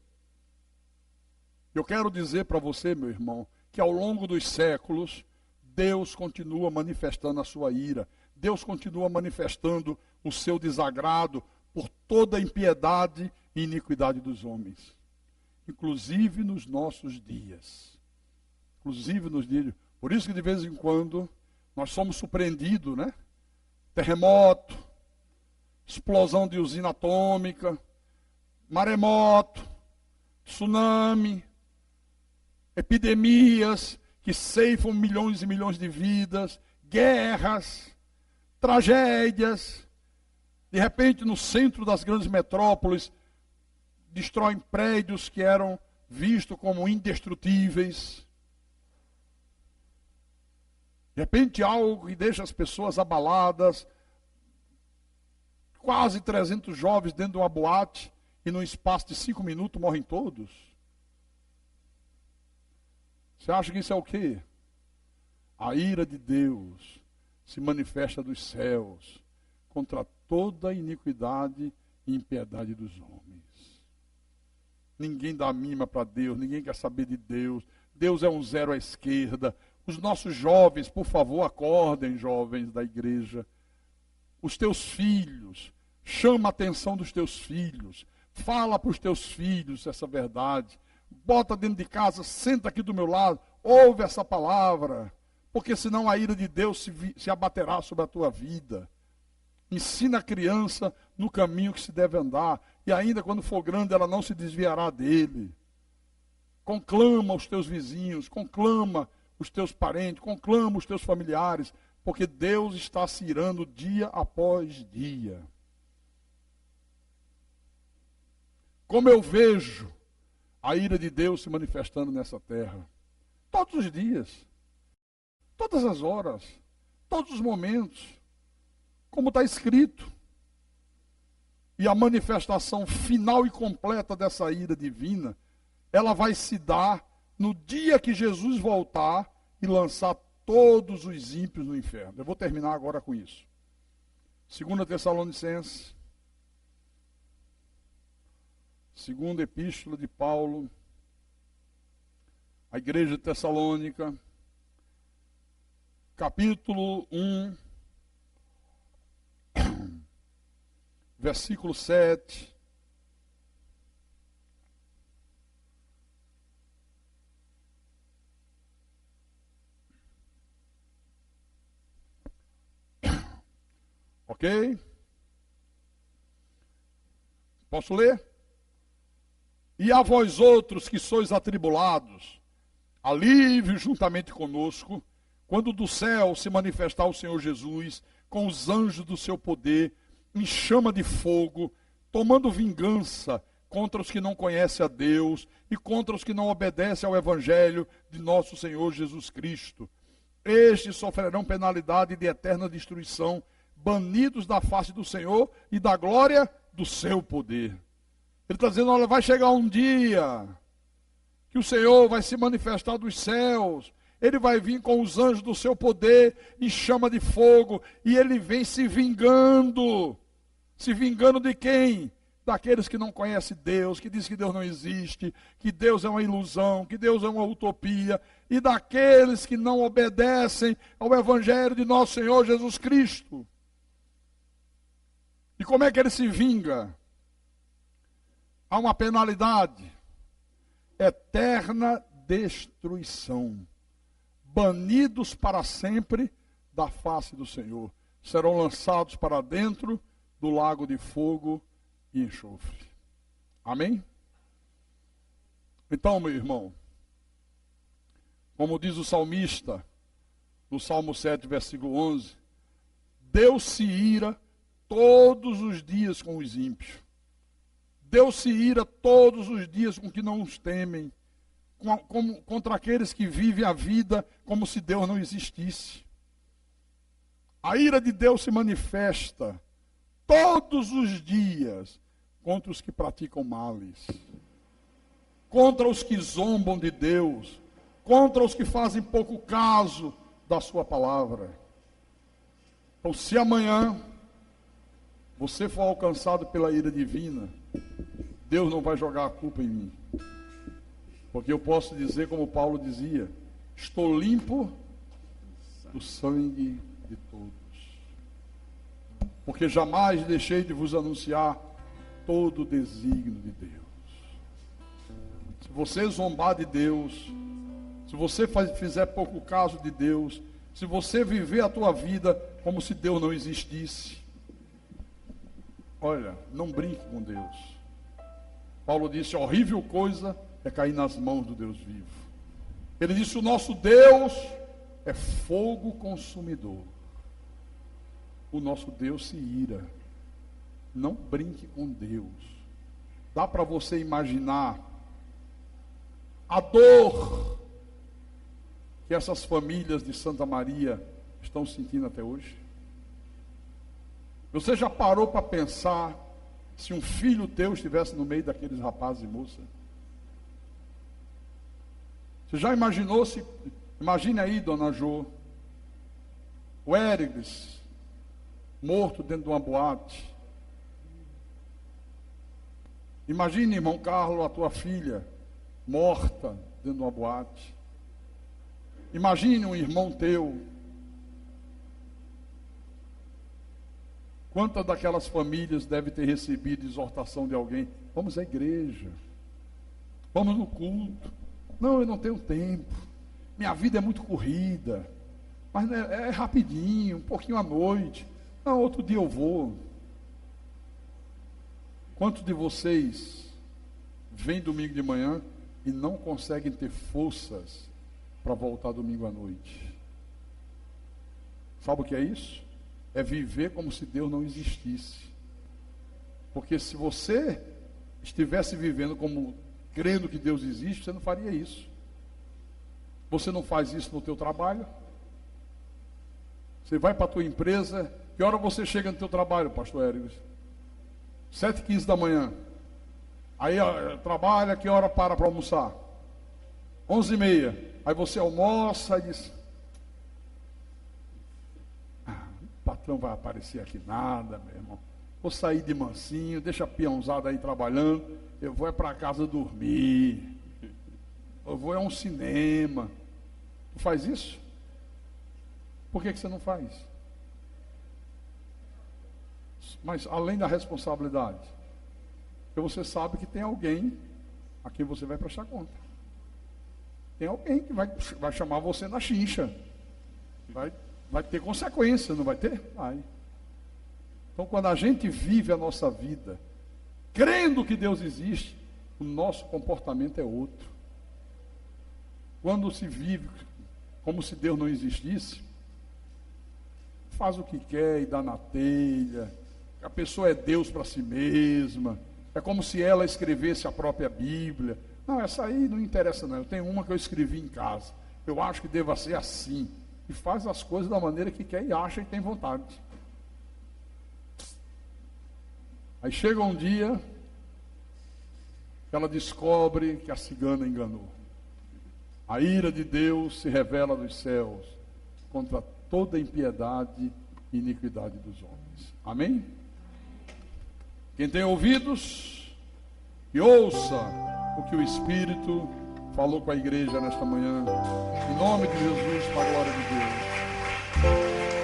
Eu quero dizer para você, meu irmão, que ao longo dos séculos, Deus continua manifestando a sua ira. Deus continua manifestando o seu desagrado por toda a impiedade e iniquidade dos homens. Inclusive nos nossos dias. Inclusive nos dias. Por isso que de vez em quando nós somos surpreendidos, né? Terremoto, explosão de usina atômica, maremoto, tsunami, epidemias que ceifam milhões e milhões de vidas, guerras, tragédias. De repente, no centro das grandes metrópoles, destroem prédios que eram vistos como indestrutíveis. De repente, algo que deixa as pessoas abaladas. Quase 300 jovens dentro de uma boate e num espaço de 5 minutos morrem todos. Você acha que isso é o quê? A ira de Deus se manifesta dos céus contra toda a iniquidade e impiedade dos homens. Ninguém dá mínima para Deus, ninguém quer saber de Deus. Deus é um zero à esquerda. Os nossos jovens, por favor, acordem, jovens da igreja. Os teus filhos, chama a atenção dos teus filhos. Fala para os teus filhos essa verdade. Bota dentro de casa, senta aqui do meu lado, ouve essa palavra. Porque senão a ira de Deus se abaterá sobre a tua vida. Ensina a criança no caminho que se deve andar. E ainda quando for grande, ela não se desviará dele. Conclama os teus vizinhos, conclama os teus parentes, conclama os teus familiares, porque Deus está se irando dia após dia. Como eu vejo a ira de Deus se manifestando nessa terra? Todos os dias, todas as horas, todos os momentos, como está escrito. E a manifestação final e completa dessa ira divina, ela vai se dar no dia que Jesus voltar e lançar todos os ímpios no inferno. Eu vou terminar agora com isso. 2 Tessalonicenses, segunda epístola de Paulo, a igreja de Tessalônica, capítulo 1, versículo 7. Ok? Posso ler? E a vós outros que sois atribulados, alívio juntamente conosco, quando do céu se manifestar o Senhor Jesus, com os anjos do seu poder, em chama de fogo, tomando vingança contra os que não conhecem a Deus e contra os que não obedecem ao Evangelho de nosso Senhor Jesus Cristo. Estes sofrerão penalidade de eterna destruição, banidos da face do Senhor e da glória do seu poder. Ele está dizendo, olha, vai chegar um dia que o Senhor vai se manifestar dos céus, ele vai vir com os anjos do seu poder em chama de fogo, e ele vem se vingando de quem? Daqueles que não conhecem Deus, que dizem que Deus não existe, que Deus é uma ilusão, que Deus é uma utopia, e daqueles que não obedecem ao Evangelho de nosso Senhor Jesus Cristo. E como é que ele se vinga? Há uma penalidade: eterna destruição. Banidos para sempre da face do Senhor. Serão lançados para dentro do lago de fogo e enxofre. Amém? Então, meu irmão, como diz o salmista, no Salmo 7, versículo 11, Deus se ira todos os dias com os ímpios. Deus se ira todos os dias com que não os temem, contra aqueles que vivem a vida como se Deus não existisse. A ira de Deus se manifesta todos os dias contra os que praticam males, contra os que zombam de Deus, contra os que fazem pouco caso da sua palavra. Então, se amanhã você for alcançado pela ira divina, Deus não vai jogar a culpa em mim. Porque eu posso dizer, como Paulo dizia, estou limpo do sangue de todos. Porque jamais deixei de vos anunciar todo o desígnio de Deus. Se você zombar de Deus, se você fizer pouco caso de Deus, se você viver a tua vida como se Deus não existisse, olha, não brinque com Deus. Paulo disse, horrível coisa é cair nas mãos do Deus vivo. Ele disse, o nosso Deus é fogo consumidor. O nosso Deus se ira. Não brinque com Deus. Dá para você imaginar a dor que essas famílias de Santa Maria estão sentindo até hoje? Você já parou para pensar se um filho teu estivesse no meio daqueles rapazes e moças? Você já imaginou se... Imagine aí, dona Jo, o Érigles morto dentro de uma boate. Imagine, irmão Carlos, a tua filha morta dentro de uma boate. Imagine um irmão teu. Quantas daquelas famílias devem ter recebido exortação de alguém? Vamos à igreja. Vamos no culto. Não, eu não tenho tempo. Minha vida é muito corrida. Mas é rapidinho, um pouquinho à noite. Não, outro dia eu vou. Quantos de vocês vêm domingo de manhã e não conseguem ter forças para voltar domingo à noite? Sabe o que é isso? É viver como se Deus não existisse. Porque se você estivesse vivendo como crendo que Deus existe, você não faria isso. Você não faz isso no teu trabalho. Você vai para a tua empresa. Que hora você chega no teu trabalho, pastor Érigos? 7h15 da manhã. Aí trabalha, que hora para almoçar? 11h30. Aí você almoça e diz, patrão vai aparecer aqui nada, meu irmão. Vou sair de mansinho, deixa a peãozada aí trabalhando, eu vou é para casa dormir, eu vou é um cinema. Tu faz isso? Por que você não faz? Mas além da responsabilidade, porque você sabe que tem alguém a quem você vai prestar conta. Tem alguém que vai chamar você na chincha. Vai ter consequência, não vai ter? Vai. Então, quando a gente vive a nossa vida crendo que Deus existe, o nosso comportamento é outro. Quando se vive como se Deus não existisse, faz o que quer e dá na telha. A pessoa é Deus para si mesma. É como se ela escrevesse a própria Bíblia. Não, essa aí não interessa não. Eu tenho uma que eu escrevi em casa. Eu acho que deva ser assim. E faz as coisas da maneira que quer e acha e tem vontade. Aí chega um dia que ela descobre que a cigana enganou. A ira de Deus se revela dos céus contra toda impiedade e iniquidade dos homens. Amém? Quem tem ouvidos, que ouça o que o Espírito falou com a igreja nesta manhã. Em nome de Jesus, para a glória de Deus.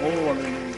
Oh, aleluia.